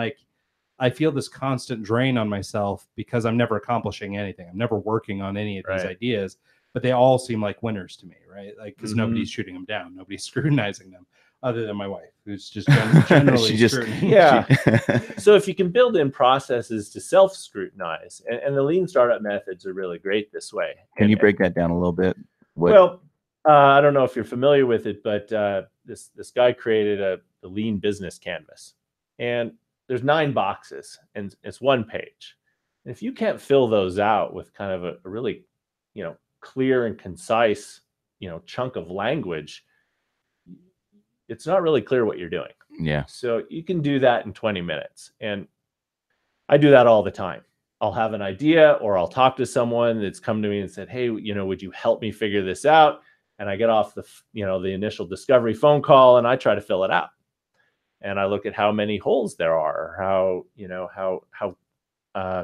I feel this constant drain on myself because I'm never accomplishing anything. I'm never working on any of these ideas, but they all seem like winners to me, right? Because nobody's shooting them down. Nobody's scrutinizing them. Other than my wife, who's just generally So if you can build in processes to self-scrutinize, and the lean startup methods are really great this way. Can you break that down a little bit? Well, I don't know if you're familiar with it, but this guy created a lean business canvas, and there's 9 boxes, and it's 1 page. And if you can't fill those out with kind of a really, clear and concise, chunk of language, it's not really clear what you're doing. Yeah. So you can do that in 20 minutes. And I do that all the time. I'll have an idea, or I'll talk to someone that's come to me and said, hey, would you help me figure this out? And I get off the initial discovery phone call, and I try to fill it out. And I look at how many holes there are, how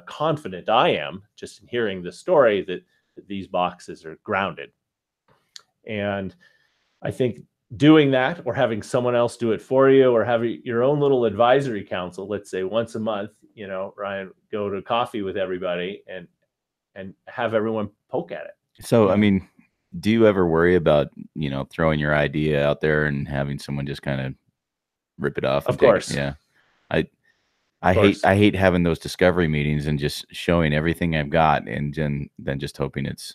confident I am just in hearing the story that these boxes are grounded. And I think doing that, or having someone else do it for you, or having your own little advisory council, let's say once a month, Ryan, go to coffee with everybody and have everyone poke at it. So, do you ever worry about, throwing your idea out there and having someone just kind of rip it off? Of course. Yeah. I hate having those discovery meetings and just showing everything I've got and then just hoping it's.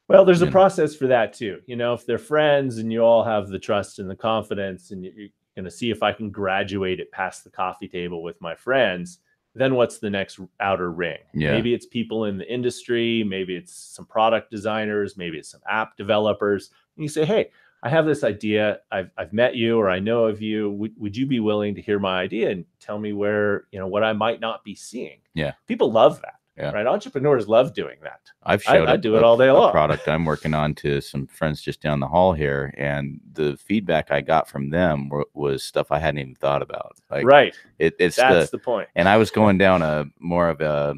Well, there's a process for that too. If they're friends and you all have the trust and the confidence, and you're going to see if I can graduate it past the coffee table with my friends, then what's the next outer ring? Yeah. Maybe it's people in the industry. Maybe it's some product designers. Maybe it's some app developers. And you say, hey, I have this idea. I've met you, or I know of you. Would you be willing to hear my idea and tell me where, what I might not be seeing? Yeah. People love that. Yeah. Right. Entrepreneurs love doing that. I've showed I do it all day long. a product I'm working on to some friends just down the hall here, and the feedback I got from them was stuff I hadn't even thought about. Like, right. It's that's the point. And I was going down a more of a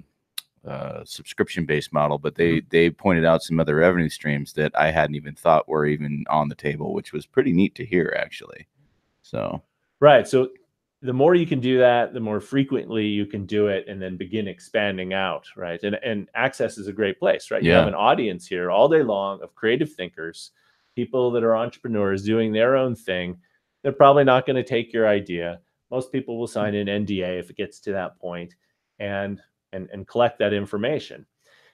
subscription-based model, but they pointed out some other revenue streams that I hadn't even thought were even on the table, which was pretty neat to hear, actually. So right. So the more you can do that, the more frequently you can do it, and then begin expanding out, right? And Access is a great place, right? You have an audience here all day long of creative thinkers, people that are entrepreneurs doing their own thing. They're probably not going to take your idea. Most people will sign an NDA if it gets to that point, and collect that information.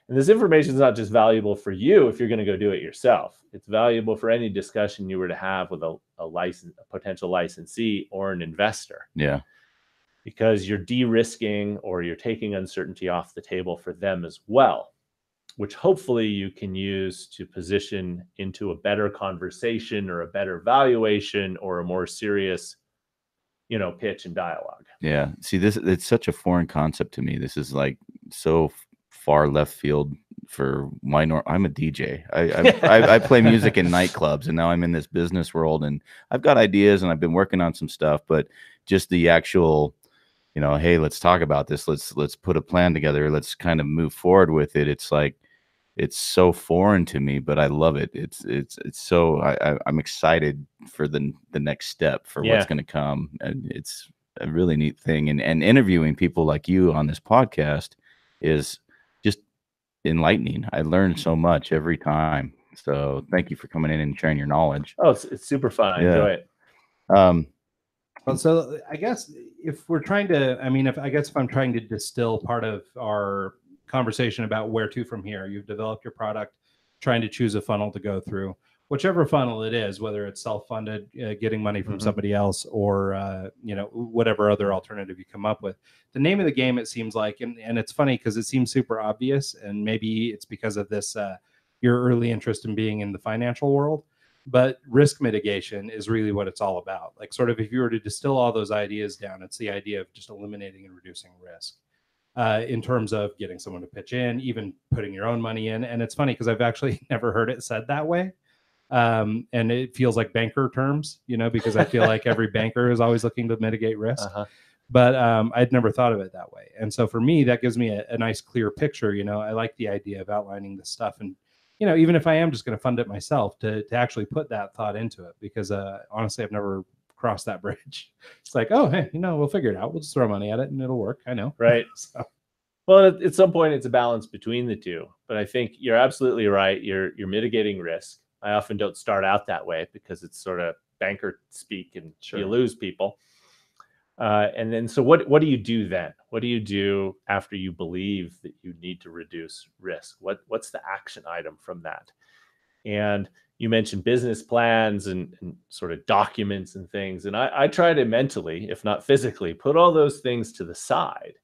And this information is not just valuable for you if you're going to go do it yourself. It's valuable for any discussion you were to have with a potential licensee or an investor. Yeah. Because you're de-risking, or you're taking uncertainty off the table for them as well, which hopefully you can use to position into a better conversation or a better valuation or a more serious, pitch and dialogue. Yeah. See, it's such a foreign concept to me. This is like so far left field for I'm a DJ. I play music in nightclubs, and now I'm in this business world, and I've got ideas, and I've been working on some stuff, but just the actual, hey, let's talk about this. Let's put a plan together. Let's kind of move forward with it. It's like, it's so foreign to me, but I love it. It's so I'm excited for the next step for what's going to come. And it's a really neat thing. And interviewing people like you on this podcast is just enlightening. I learn so much every time. So thank you for coming in and sharing your knowledge. Oh, it's super fun. I enjoy it. Well, so I guess if we're trying to, if I'm trying to distill part of our conversation about where to from here, you've developed your product, trying to choose a funnel to go through, whichever funnel it is, whether it's self-funded, getting money from somebody else, or whatever other alternative you come up with. The name of the game, it seems like, and it's funny because it seems super obvious, and maybe it's because of this your early interest in being in the financial world, but risk mitigation is really what it's all about. Like, sort of, if you were to distill all those ideas down, it's the idea of just eliminating and reducing risk. In terms of getting someone to pitch in, even putting your own money in. And it's funny because I've actually never heard it said that way. And it feels like banker terms, because I feel like every banker is always looking to mitigate risk. But I'd never thought of it that way. And so for me, that gives me a nice, clear picture. I like the idea of outlining this stuff. And, even if I am just going to fund it myself, to actually put that thought into it, because honestly, I've never cross that bridge. It's like, oh, hey, we'll figure it out. We'll just throw money at it and it'll work. I know. Right. So. Well, at some point it's a balance between the two, but I think you're absolutely right. You're mitigating risk. I often don't start out that way because it's sort of banker speak, and you lose people. And then, so what do you do then? What do you do after you believe that you need to reduce risk? What's the action item from that? And you mentioned business plans and sort of documents and things. And I try to mentally, if not physically, put all those things to the side.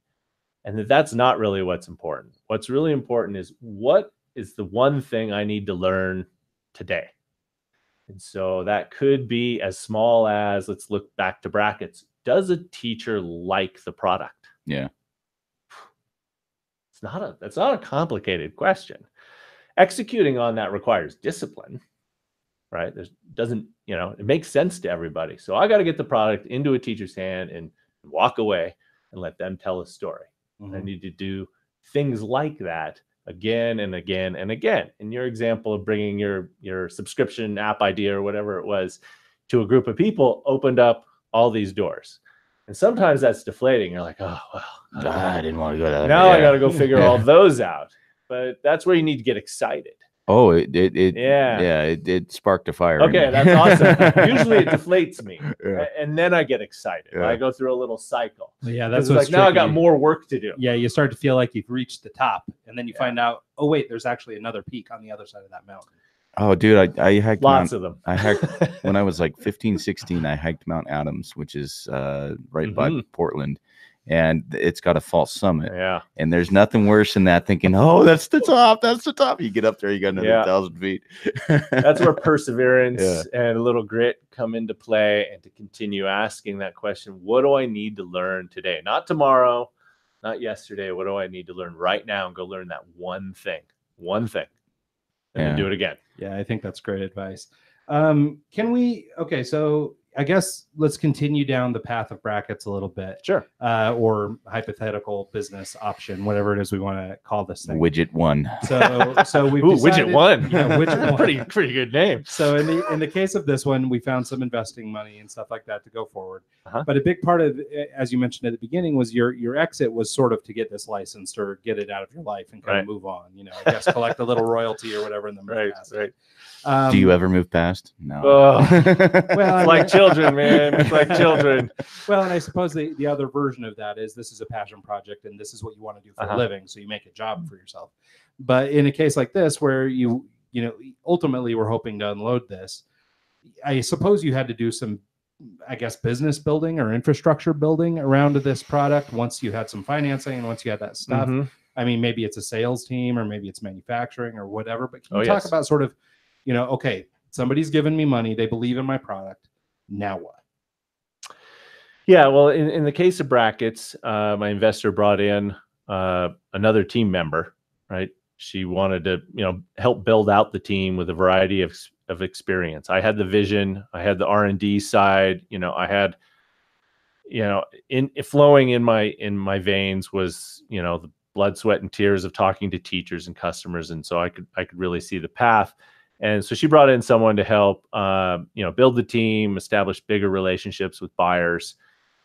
And that's not really what's important. What's really important is, what is the one thing I need to learn today? And so that could be as small as, let's look back to brackets. Does a teacher like the product? Yeah. That's not a complicated question. Executing on that requires discipline. Right? It makes sense to everybody. So I got to get the product into a teacher's hand and walk away and let them tell a story. I need to do things like that again and again and again. In your example of bringing your subscription app idea or whatever it was to a group of people opened up all these doors. And sometimes that's deflating. You're like, oh, well, I didn't want to go that. Now I got to go figure all those out. But that's where you need to get excited. Oh, it sparked a fire. Okay, that's awesome. Usually it deflates me, and then I get excited. Yeah. I go through a little cycle. Yeah, that's like, now I got more work to do. Yeah, you start to feel like you've reached the top, and then you find out, oh wait, there's actually another peak on the other side of that mountain. Oh, dude, I hiked lots of them. I hiked when I was like 15, 16. I hiked Mount Adams, which is right by Portland. And it's got a false summit. Yeah. And there's nothing worse than that, thinking, oh, that's the top. That's the top. You get up there, you got another 1,000 feet. That's where perseverance and a little grit come into play, and to continue asking that question, what do I need to learn today? Not tomorrow, not yesterday. What do I need to learn right now? And go learn that one thing, and then do it again. Yeah, I think that's great advice. Okay, so I guess let's continue down the path of brackets a little bit. Sure. Or hypothetical business option, whatever it is we want to call this thing. Widget one. So we've decided, Widget one. Yeah, widget one. Pretty good name. So in the case of this one, we found some investing money and stuff like that to go forward. But a big part of, as you mentioned at the beginning, was your exit was sort of to get this licensed or get it out of your life and kind of move on. I guess collect a little royalty or whatever in the move past. Right. Do you ever move past? No. Well, it's like children, man. It's like children. Well, and I suppose the other version of that is this is a passion project and this is what you want to do for a living, so you make a job for yourself. But in a case like this, where you ultimately we're hoping to unload this, I suppose you had to do some, I guess, business building or infrastructure building around this product once you had some financing and once you had that stuff. I mean, maybe it's a sales team or maybe it's manufacturing or whatever. But can you talk about sort of, okay, somebody's given me money, they believe in my product. Now what? Yeah, well, in the case of brackets, my investor brought in another team member, right? She wanted to, help build out the team with a variety of experience. I had the vision, I had the R&D side, I had, flowing in my veins was, the blood, sweat, and tears of talking to teachers and customers, and so I could really see the path. And so she brought in someone to help, build the team, establish bigger relationships with buyers,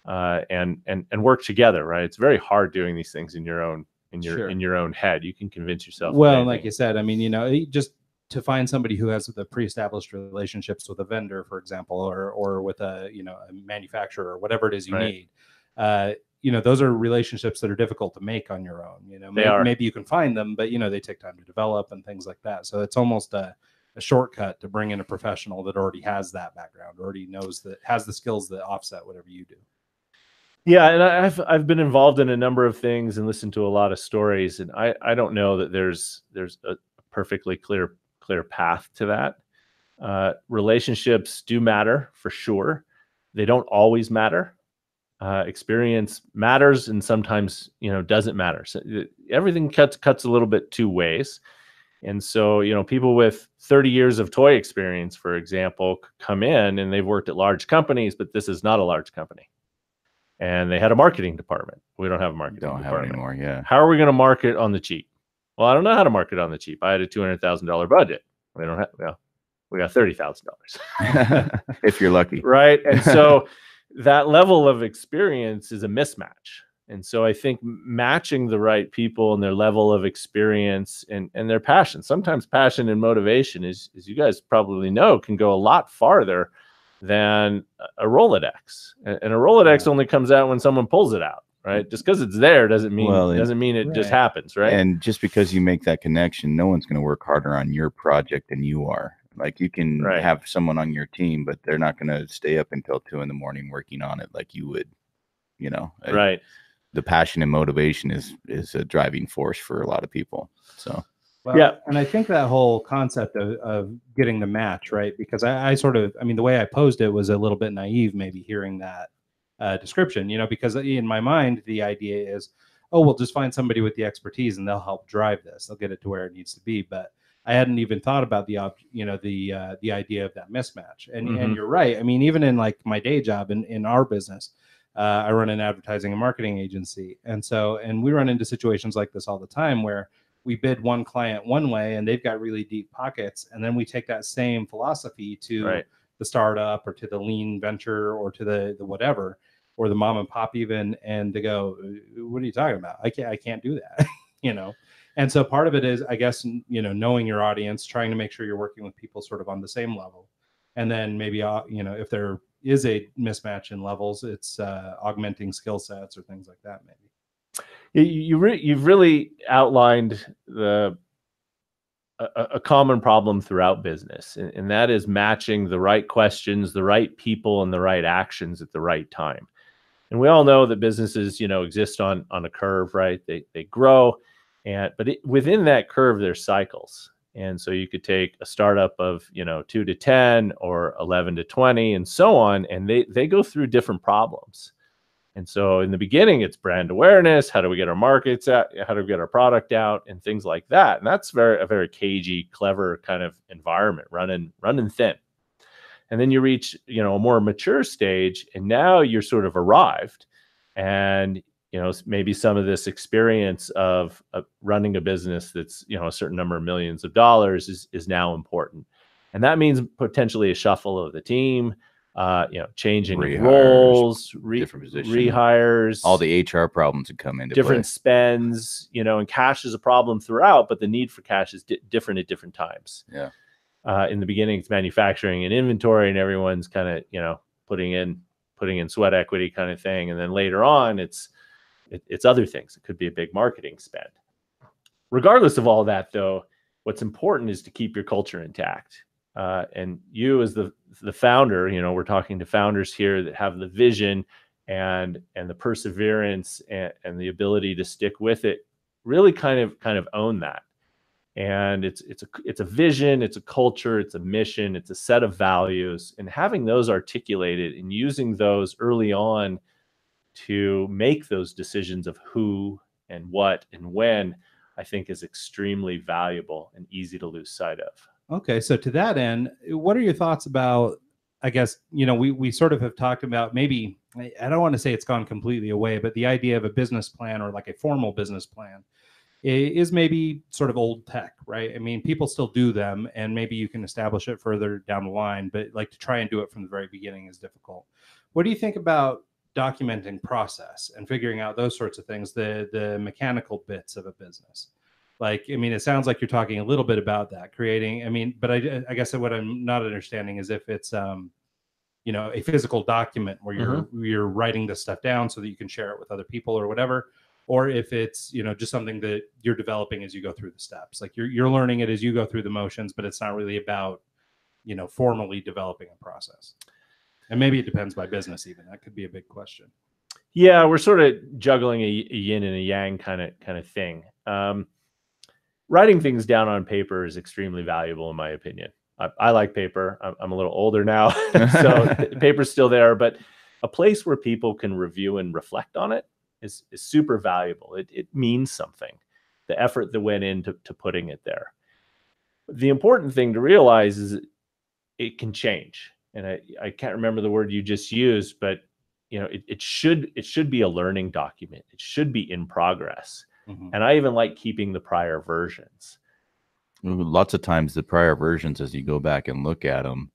and work together. Right? It's very hard doing these things in your own in your own head. You can convince yourself. Well, like you said, I mean, just to find somebody who has the pre-established relationships with a vendor, for example, or with a manufacturer or whatever it is you need. Those are relationships that are difficult to make on your own. Maybe you can find them, but they take time to develop and things like that. So it's almost a shortcut to bring in a professional that already has that background, already knows that, has the skills that offset whatever you do. Yeah, and I've been involved in a number of things and listened to a lot of stories, and I don't know that there's a perfectly clear path to that. Relationships do matter for sure. They don't always matter. Experience matters, and sometimes doesn't matter. So everything cuts a little bit two ways. And so, people with 30 years of toy experience, for example, come in and they've worked at large companies, but this is not a large company. And they had a marketing department. We don't have a marketing department. Don't have it anymore, yeah. How are we going to market on the cheap? Well, I don't know how to market on the cheap. I had a $200,000 budget. We don't have, we got $30,000. If you're lucky. Right. And so that level of experience is a mismatch. And so I think matching the right people and their level of experience and their passion, sometimes passion and motivation, as you guys probably know, can go a lot farther than a Rolodex. And a Rolodex only comes out when someone pulls it out, right? Just because it's there doesn't mean it just happens, right? And just because you make that connection, no one's going to work harder on your project than you are. Like you can have someone on your team, but they're not going to stay up until 2 a.m. working on it like you would, Right. The passion and motivation is a driving force for a lot of people. So, and I think that whole concept of getting the match, right? Because I mean, the way I posed it was a little bit naive, maybe hearing that description, because in my mind, the idea is, oh, we'll just find somebody with the expertise and they'll help drive this. They'll get it to where it needs to be. But I hadn't even thought about the idea of that mismatch. And you're right. I mean, even in like my day job in our business, I run an advertising and marketing agency. And we run into situations like this all the time where we bid one client one way and they've got really deep pockets. And then we take that same philosophy to the startup or to the lean venture or to the whatever, or the mom and pop even, and they go, what are you talking about? I can't do that, And so part of it is, I guess, knowing your audience, trying to make sure you're working with people sort of on the same level. And then maybe, if there is a mismatch in levels, it's augmenting skill sets or things like that, maybe. You've really outlined a common problem throughout business, and that is matching the right questions, the right people, and the right actions at the right time. And we all know that businesses, exist on a curve, right? They grow, but within that curve, there's cycles. And so you could take a startup of 2 to 10 or 11 to 20 and so on, and they go through different problems. And so in the beginning, it's brand awareness. How do we get our markets out? How do we get our product out and things like that? And that's a very cagey, clever kind of environment, running thin. And then you reach, a more mature stage, and now you're sort of arrived. And, maybe some of this experience of running a business that's, a certain number of millions of dollars is now important. And that means potentially a shuffle of the team, changing of roles, different positions, rehires, all the HR problems that come into different play. spends, and cash is a problem throughout, but the need for cash is different at different times. Yeah. In the beginning, it's manufacturing and inventory, and everyone's kind of, putting in sweat equity kind of thing. And then later on, it's other things. It could be a big marketing spend. Regardless of all that, though, what's important is to keep your culture intact. And you, as the founder, we're talking to founders here that have the vision and the perseverance and the ability to stick with it. Really kind of own that. And it's a vision, it's a culture, it's a mission, it's a set of values, and having those articulated and using those early on to make those decisions of who and what and when, I think is extremely valuable and easy to lose sight of. Okay, so to that end, what are your thoughts about, I guess, we sort of have talked about, maybe, I don't want to say it's gone completely away, but the idea of a business plan, or like a formal business plan, is maybe sort of old tech, right? I mean, people still do them, and maybe you can establish it further down the line, but like to try and do it from the very beginning is difficult. What do you think about documenting process and figuring out those sorts of things, the mechanical bits of a business? Like, I mean, it sounds like you're talking a little bit about that, creating, I mean, but I guess what I'm not understanding is if it's, a physical document where you're writing this stuff down so that you can share it with other people or whatever, or if it's, just something that you're developing as you go through the steps. Like you're learning it as you go through the motions, but it's not really about, formally developing a process. And maybe it depends by business even. That could be a big question. Yeah, we're sort of juggling a yin and a yang kind of thing. Writing things down on paper is extremely valuable, in my opinion. I like paper. I'm a little older now, so paper's still there, but a place where people can review and reflect on it is super valuable. It means something, the effort that went into putting it there. The important thing to realize is it can change. And I can't remember the word you just used, but it should be a learning document. It should be in progress. Mm-hmm. And I even like keeping the prior versions. Lots of times the prior versions, as you go back and look at them,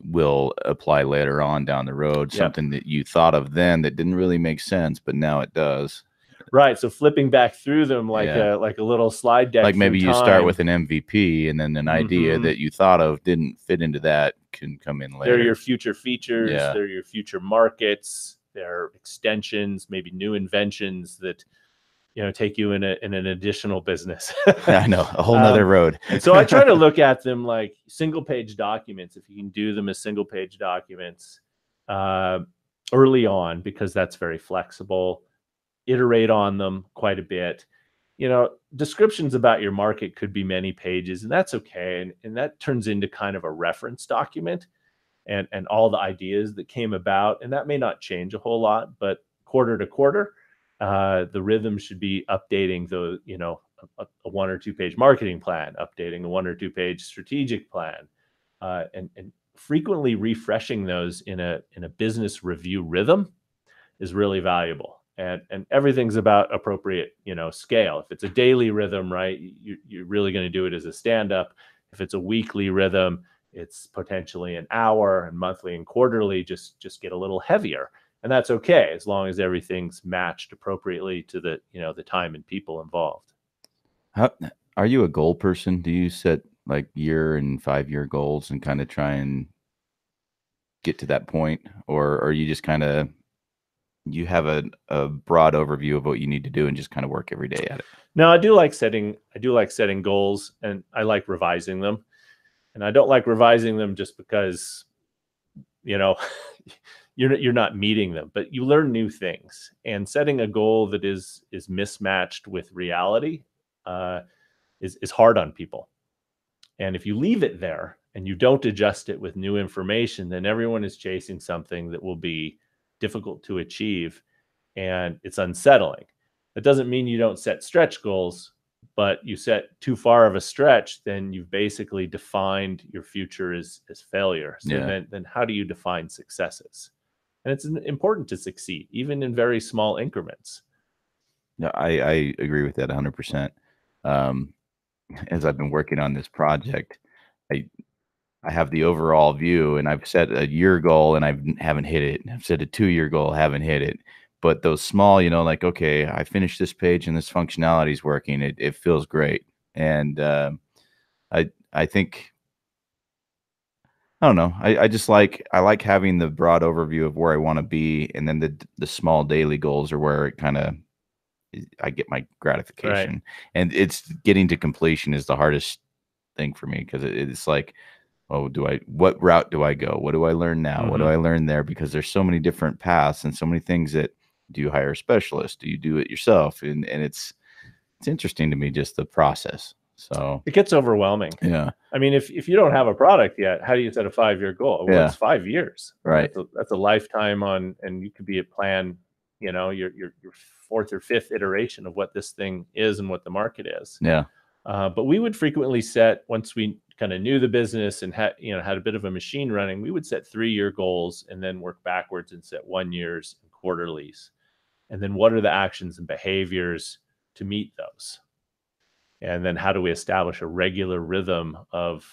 will apply later on down the road. Yep. Something that you thought of then that didn't really make sense, but now it does. Right. So flipping back through them like a little slide deck. Like maybe you start with an MVP, and then an idea that you thought of didn't fit into that can come in later. They're your future features. Yeah. They're your future markets. They're extensions, maybe new inventions that take you in an additional business. I know, a whole nother road. So I try to look at them like single page documents, if you can do them as single page documents early on, because that's very flexible. Iterate on them quite a bit. Descriptions about your market could be many pages, and that's okay. And that turns into kind of a reference document and all the ideas that came about. And that may not change a whole lot, but quarter to quarter, the rhythm should be updating a 1 or 2 page marketing plan, updating a 1 or 2 page strategic plan, and frequently refreshing those in a business review rhythm is really valuable. And everything's about appropriate, scale. If it's a daily rhythm, right, you're really going to do it as a stand-up. If it's a weekly rhythm, it's potentially an hour, and monthly and quarterly just get a little heavier. And that's okay, as long as everything's matched appropriately to the time and people involved. How are you a goal person? Do you set like year and 5-year goals and kind of try and get to that point, or are you just kind of, you have a broad overview of what you need to do and just kind of work every day at it? No, I do like setting goals, and I like revising them. And I don't like revising them just because, you're not meeting them, but you learn new things. And setting a goal that is mismatched with reality is hard on people. And if you leave it there and you don't adjust it with new information, then everyone is chasing something that will be difficult to achieve. and it's unsettling. That doesn't mean you don't set stretch goals, but you set too far of a stretch, then you've basically defined your future as failure. So then how do you define successes? And it's important to succeed, even in very small increments. No, I agree with that 100%. As I've been working on this project, I have the overall view, and I've set a year goal and I haven't hit it. I've set a 2-year goal, haven't hit it. But those small, like, okay, I finished this page and this functionality is working. It feels great. And I think, I don't know. I like having the broad overview of where I want to be, and then the small daily goals are where it kind of I get my gratification. Right. And it's getting to completion is the hardest thing for me, because it's like, oh, what route do I go? What do I learn now? What do I learn there? Because there's so many different paths and so many things that, do you hire a specialist? Do you do it yourself? And it's interesting to me, just the process. So it gets overwhelming. Yeah. I mean, if you don't have a product yet, how do you set a 5-year goal? Well, it's 5 years. Right. That's a lifetime and you could be at plan, your 4th or 5th iteration of what this thing is and what the market is. Yeah. But we would frequently set, once we kind of knew the business and had a bit of a machine running, we would set 3-year goals and then work backwards and set 1 years and quarterlies. And then what are the actions and behaviors to meet those? And then how do we establish a regular rhythm of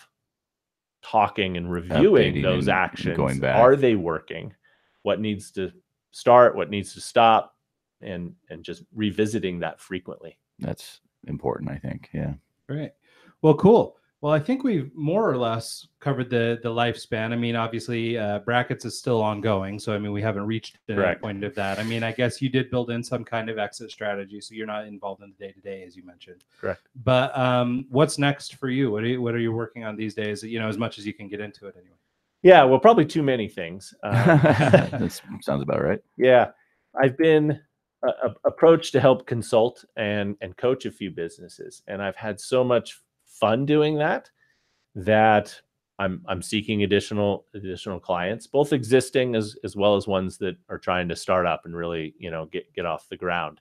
talking and reviewing Updating those and actions? going back. Are they working? What needs to start? What needs to stop? And just revisiting that frequently. That's important, I think. Yeah. Great. Well, cool. Well, I think we've more or less covered the lifespan. I mean, obviously, brackets is still ongoing. So, I mean, we haven't reached the point of that. I mean, I guess you did build in some kind of exit strategy, so you're not involved in the day-to-day, as you mentioned. Correct. But what's next for you? What are you working on these days? As much as you can get into it anyway. Yeah, well, probably too many things. That sounds about right. Yeah. I've been approached to help consult and coach a few businesses. And I've had so much fun doing that I'm seeking additional clients, both existing as well as ones that are trying to start up and really, get off the ground.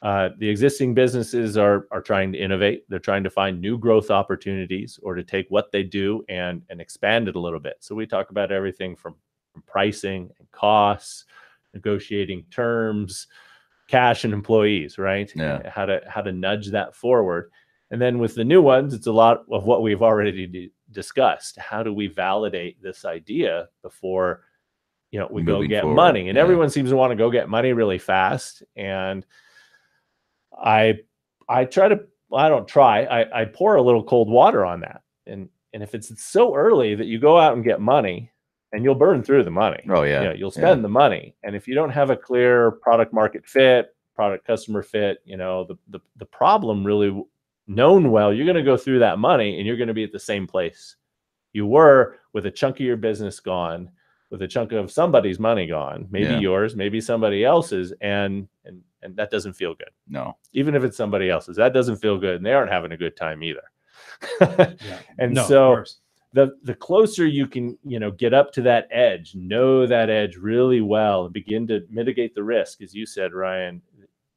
The existing businesses are trying to innovate. They're trying to find new growth opportunities or to take what they do and expand it a little bit. So we talk about everything from pricing and costs, negotiating terms, cash and employees, right? Yeah. How to nudge that forward. And then with the new ones, it's a lot of what we've already discussed. How do we validate this idea before, we go get forward. Money? And everyone seems to want to go get money really fast. And I pour a little cold water on that. And if it's so early that you go out and get money, and you'll burn through the money. Oh yeah. You'll spend the money. And if you don't have a clear product market fit, product customer fit, the problem really known well, you're going to go through that money and you're going to be at the same place you were, with a chunk of your business gone, with a chunk of somebody's money gone, maybe yours, maybe somebody else's. And that doesn't feel good. No. Even if it's somebody else's, that doesnn't feel good. And they aren't having a good time either. The closer you can, get up to that edge, know that edge really well, and begin to mitigate the risk, as you said, Ryan,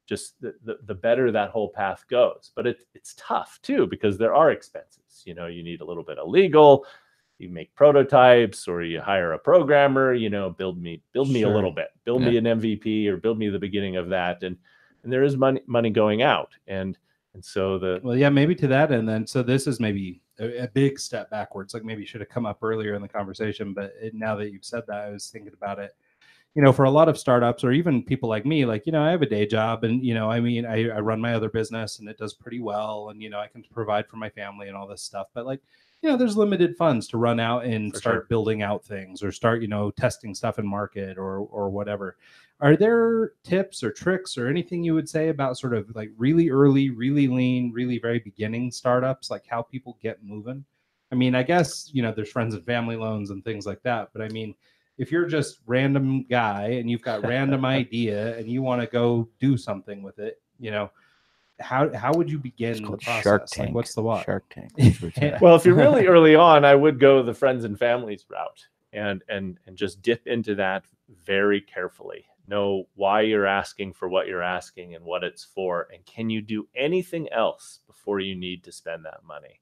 just the better that whole path goes. But it's tough too, because there are expenses. You need a little bit of legal, you make prototypes, or you hire a programmer, build me a little bit, build me an MVP, or build me the beginning of that. And there is money going out. And so maybe to that. And then, so this is maybe a big step backwards. Like maybe should have come up earlier in the conversation, but now that you've said that, I was thinking about it. For a lot of startups, or even people like me, like, I have a day job, and, I run my other business and it does pretty well. And, I can provide for my family and all this stuff. But like, there's limited funds to run out and start building out things, or start, testing stuff in market or whatever. Are there tips or tricks or anything you would say about sort of like really early, really lean, really very beginning startups, like how people get moving? I mean, I guess, there's friends and family loans and things like that. But I mean, if you're just random guy and you've got random idea and you want to go do something with it, how would you begin the process? Shark Tank. Like, what's the what? Shark Tank. Well, if you're really early on, I would go the friends and families route and just dip into that very carefully. know why you're asking for what you're asking and what it's for, and can you do anything else before you need to spend that money?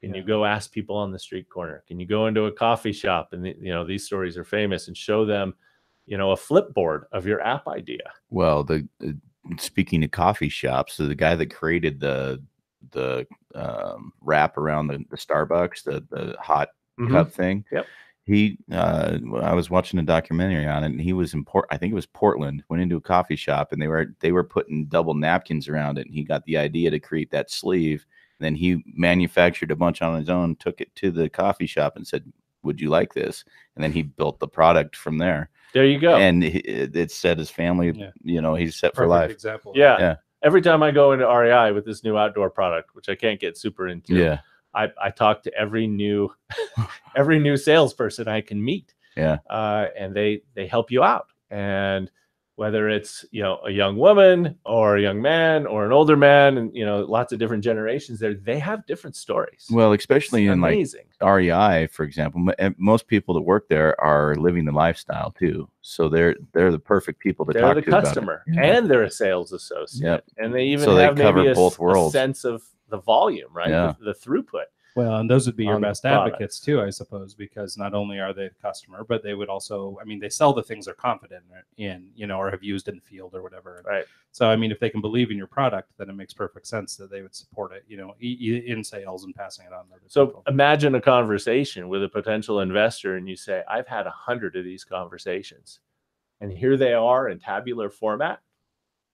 Can you go ask people on the street corner? Can you go into a coffee shop, and these stories are famous, and show them a flip board of your app idea? Well, speaking of coffee shops, so the guy that created the wrap around the Starbucks, the hot cup thing. Yep. I was watching a documentary on it, and he was in I think it was Portland, went into a coffee shop, and they were putting double napkins around it, and he got the idea to create that sleeve. And then he manufactured a bunch on his own, took it to the coffee shop and said, "Would you like this?" And then he built the product from there. There you go. And it set his family, he's set for life. Example. Yeah. Every time I go into REI with this new outdoor product, which I can't get super into, I talk to every new salesperson I can meet. And they help you out. And whether it's a young woman or a young man or an older man, and lots of different generations there, they have different stories. Well, especially in like REI, for example, most people that work there are living the lifestyle too. So they're the perfect people to talk to. They're the customer, and they're a sales associate, and they even have maybe both worlds. A sense of the volume, right? The throughut. Well, and those would be your best advocates too, I suppose, because not only are they the customer, but they would also, they sell the things they're confident in, or have used in the field or whatever. Right. So, if they can believe in your product, then it makes perfect sense that they would support it, in sales and passing it on to other people. Imagine a conversation with a potential investor, and you say, "I've had 100 of these conversations, and here they are in tabular format."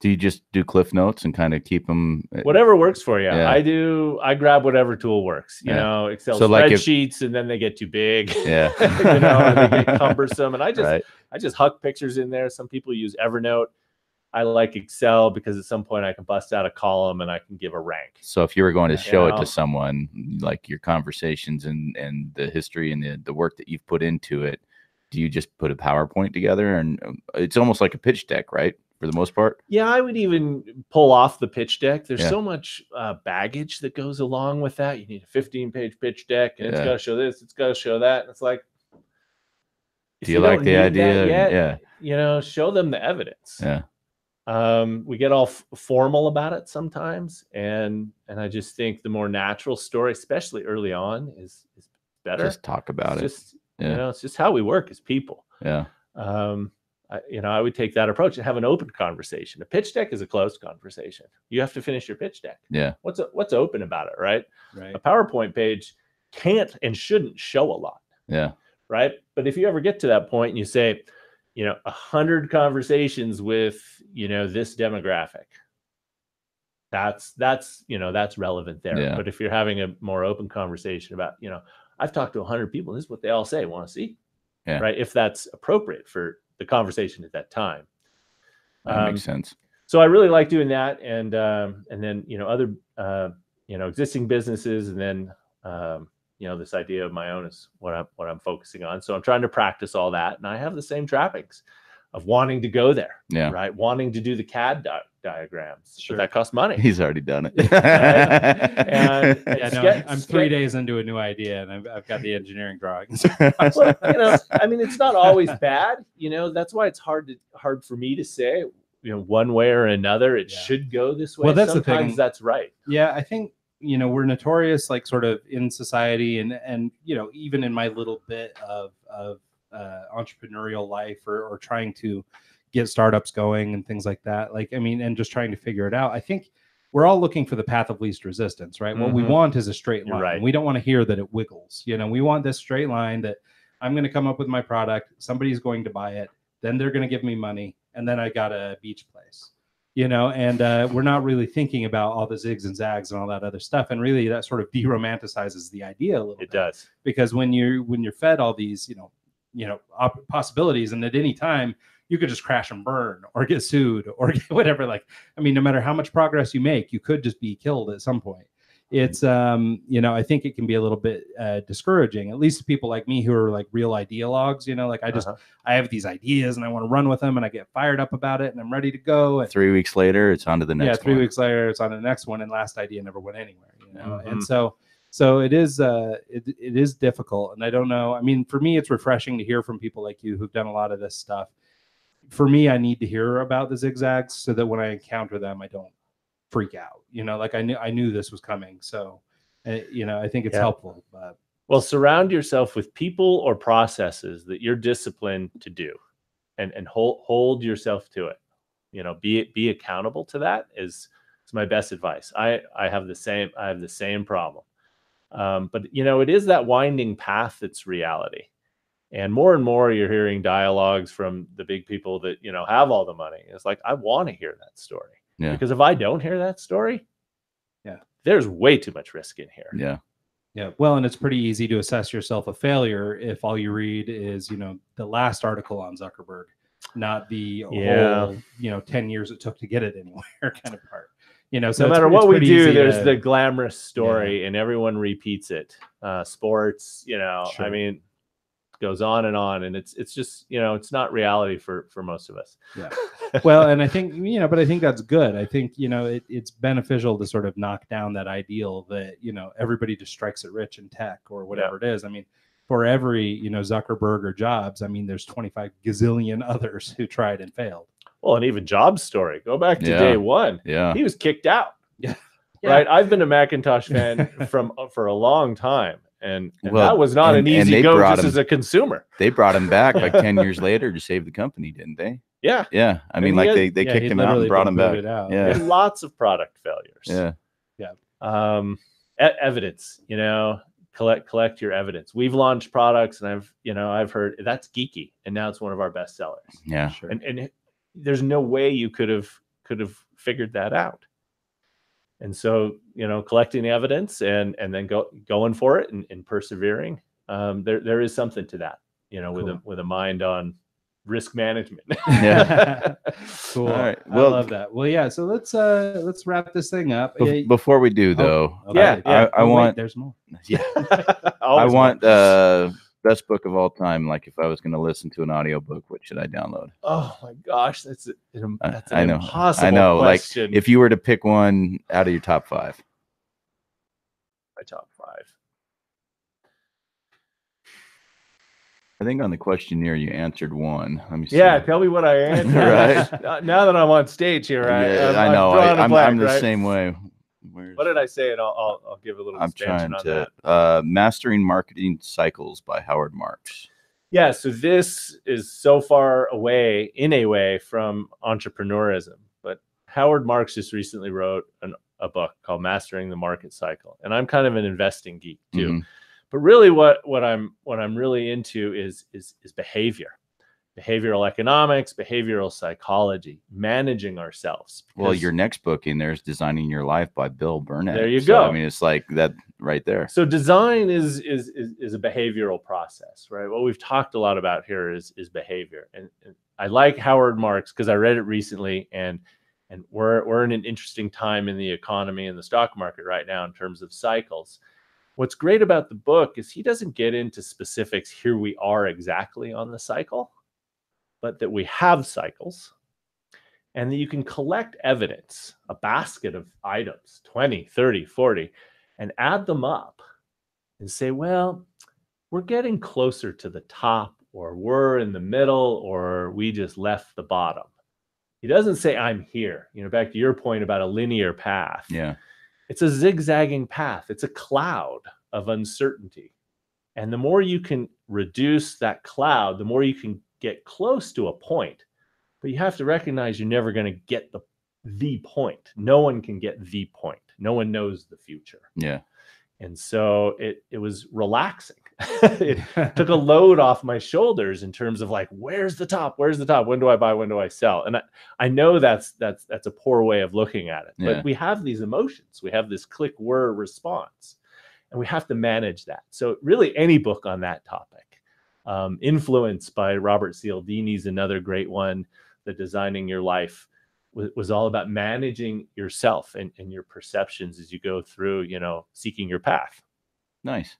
Do you just do Cliff Notes and kind of keep them? Whatever works for you. Yeah. I grab whatever tool works. Excel spreadsheets, and then they get too big. Yeah. And they get cumbersome. And I just huck pictures in there. Some people use Evernote. I like Excel because at some point I can bust out a column and I can give a rank. So if you were going to show it to someone, like your conversations and the history and the work that you've put into it, do you just put a PowerPoint together? And it's almost like a pitch deck, right? For the most part. Yeah, I would even pull off the pitch deck. There's so much baggage that goes along with that. You need a 15-page pitch deck, and it's got to show this, it's got to show that. And it's like, do you like the idea? Yet, show them the evidence. Yeah. We get all formal about it sometimes, and I just think the more natural story, especially early on, is better. Just talk about it. It's just how we work as people. Yeah. I would take that approach and have an open conversation. A pitch deck is a closed conversation. You have to finish your pitch deck. Yeah. What's open about it, right? Right. A PowerPoint page can't and shouldn't show a lot. Yeah. Right. But if you ever get to that point and you say, 100 conversations with, this demographic, that's relevant there. Yeah. But if you're having a more open conversation about, I've talked to 100 people, this is what they all say, want to see. Yeah. Right. If that's appropriate for the conversation at that time. That makes sense. So I really like doing that. And then, other, existing businesses, and then, this idea of my own is what I'm focusing on. So I'm trying to practice all that. And I have the same trappings of wanting to go there. Yeah. Right. Wanting to do the CAD diagrams. Sure. But that costs money. He's already done it. I'm 3 days into a new idea, and I've got the engineering drawings. Well, it's not always bad. That's why it's hard for me to say, one way or another, it should go this way. Well, that's sometimes the thing. That's right. Yeah, I think we're notorious, like sort of in society, and even in my little bit of entrepreneurial life or trying to get startups going and things like that. And just trying to figure it out. I think we're all looking for the path of least resistance, right? Mm-hmm. What we want is a straight line. Right. We don't want to hear that it wiggles. We want this straight line that I'm going to come up with my product. Somebody's going to buy it. Then they're going to give me money. And then I got a beach place, and we're not really thinking about all the zigs and zags and all that other stuff. And really that sort of de-romanticizes the idea a little bit. It does. Because when you're fed all these, possibilities, and at any time you could just crash and burn or get sued or get whatever. No matter how much progress you make, you could just be killed at some point. It's, I think it can be a little bit discouraging, at least to people like me who are like real ideologues, I have these ideas and I want to run with them, and I get fired up about it and I'm ready to go. And 3 weeks later, it's on to the next one. 3 weeks later, it's on to the next one. And last idea never went anywhere, Mm-hmm. And so it is, it is difficult. And I don't know. For me, it's refreshing to hear from people like you who've done a lot of this stuff. for me, I need to hear about the zigzags so that when I encounter them, I don't freak out. Like I knew this was coming. So, I think it's helpful. But well, surround yourself with people or processes that you're disciplined to do, and hold yourself to it. Be accountable to that is my best advice. I have the same problem. But it is that winding path that's reality. And more you're hearing dialogues from the big people that, have all the money. It's like, I want to hear that story. Yeah. Because if I don't hear that story, there's way too much risk in here. Yeah. Yeah. Well, and it's pretty easy to assess yourself a failure if all you read is, the last article on Zuckerberg, not the whole, 10 years it took to get it anywhere kind of part. So no matter what we do, there's the glamorous story and everyone repeats it. Sports, Sure. I mean, goes on, and it's just, it's not reality for most of us. Yeah. Well, and I think, but I think that's good. I think, it's beneficial to sort of knock down that ideal that, everybody just strikes it rich in tech or whatever it is. I mean, for every, Zuckerberg or Jobs, I mean, there's 25 gazillion others who tried and failed. Well, and even Jobs' story, go back to day one. Yeah. He was kicked out. Yeah. Right. I've been a Macintosh fan for a long time. And that was not an easy go just as a consumer. They brought him back like 10 years later to save the company, didn't they? Yeah. Yeah. I mean, they kicked him out and brought him back. Yeah. And lots of product failures. Yeah. Yeah. Evidence, collect your evidence. We've launched products and I've heard that's geeky. And now it's one of our best sellers. Yeah. Sure. And there's no way you could have figured that out. And so, collecting the evidence and then going for it and persevering, there is something to that, Cool. with a mind on risk management. Yeah. Cool. All right. I love that. Well, yeah. So let's wrap this thing up. Before we do, though, okay. I want. There's more. Yeah. I want best book of all time. Like, if I was going to listen to an audiobook, what should I download? Oh my gosh, that's an I know. impossible I know. question. Like, if you were to pick one out of your top 5. My top 5. I think on the questionnaire you answered one. Let me see. Yeah, tell me what I answered. Right. Now that I'm on stage here, I know. I'm the same way. What did I say? And I'll give a little expansion on that. Mastering Marketing Cycles by Howard Marks. Yeah, so this is so far away, in a way, from entrepreneurism. But Howard Marks just recently wrote a book called Mastering the Market Cycle. And I'm kind of an investing geek too. Mm-hmm. But really what I'm really into is behavior. Behavioral economics, behavioral psychology, managing ourselves. Well, your next book in there is Designing Your Life by Bill Burnett. There you go. I mean, it's like that right there. So design is a behavioral process, right? What we've talked a lot about here is behavior. And I like Howard Marks because I read it recently, and we're in an interesting time in the economy and the stock market right now in terms of cycles. What's great about the book is he doesn't get into specifics. Here we are exactly on the cycle, but that we have cycles and that you can collect evidence, a basket of items, 20, 30, 40, and add them up and say, well, we're getting closer to the top, or we're in the middle, or we just left the bottom. He doesn't say I'm here. Back to your point about a linear path. Yeah. It's a zigzagging path. It's a cloud of uncertainty. And the more you can reduce that cloud, the more you can get close to a point. But you have to recognize you're never going to get the point. No one can get the point. No one knows the future. Yeah. And so it was relaxing. It took a load off my shoulders in terms of like, where's the top? Where's the top? When do I buy? When do I sell? And I know that's a poor way of looking at it. Yeah. But we have these emotions. We have this click whir response, and we have to manage that. So really any book on that topic. Influence by Robert Cialdini is another great one. The Designing Your Life was all about managing yourself and your perceptions as you go through, seeking your path. Nice.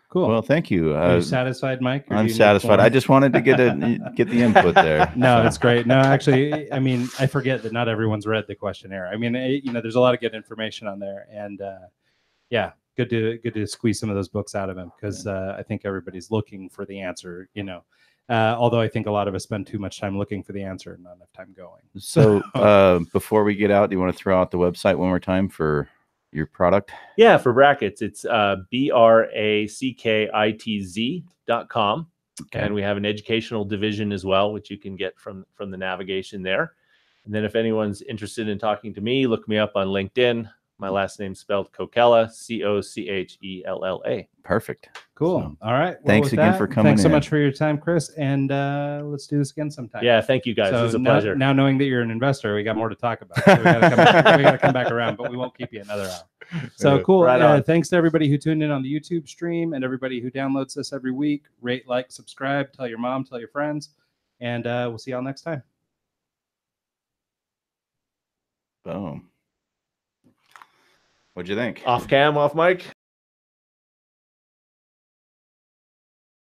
Cool. Well, thank you. Are you satisfied, Mike? I'm satisfied. I just wanted to get the input there. No, it's great. No, actually, I mean, I forget that not everyone's read the questionnaire. I mean, there's a lot of good information on there, and yeah, good to squeeze some of those books out of him, because I think everybody's looking for the answer. Although I think a lot of us spend too much time looking for the answer and not enough time going. So before we get out, do you want to throw out the website one more time for your product? Yeah, for brackets, it's brackitz.com. Okay. And we have an educational division as well, which you can get from the navigation there. And then if anyone's interested in talking to me, look me up on LinkedIn. My last name's spelled Cochella, Cochella. Perfect. Cool. So, all right. Well, thanks again for coming Thanks so in. much for your time, Chris. And let's do this again sometime. Yeah, thank you guys. So It was a pleasure. Now knowing that you're an investor, we got more to talk about. So we got to come back around, but we won't keep you another hour. So cool. Right thanks to everybody who tuned in on the YouTube stream and everybody who downloads this every week. Rate, like, subscribe, tell your mom, tell your friends, and we'll see y'all next time. Boom. What'd you think? Off cam, off mic.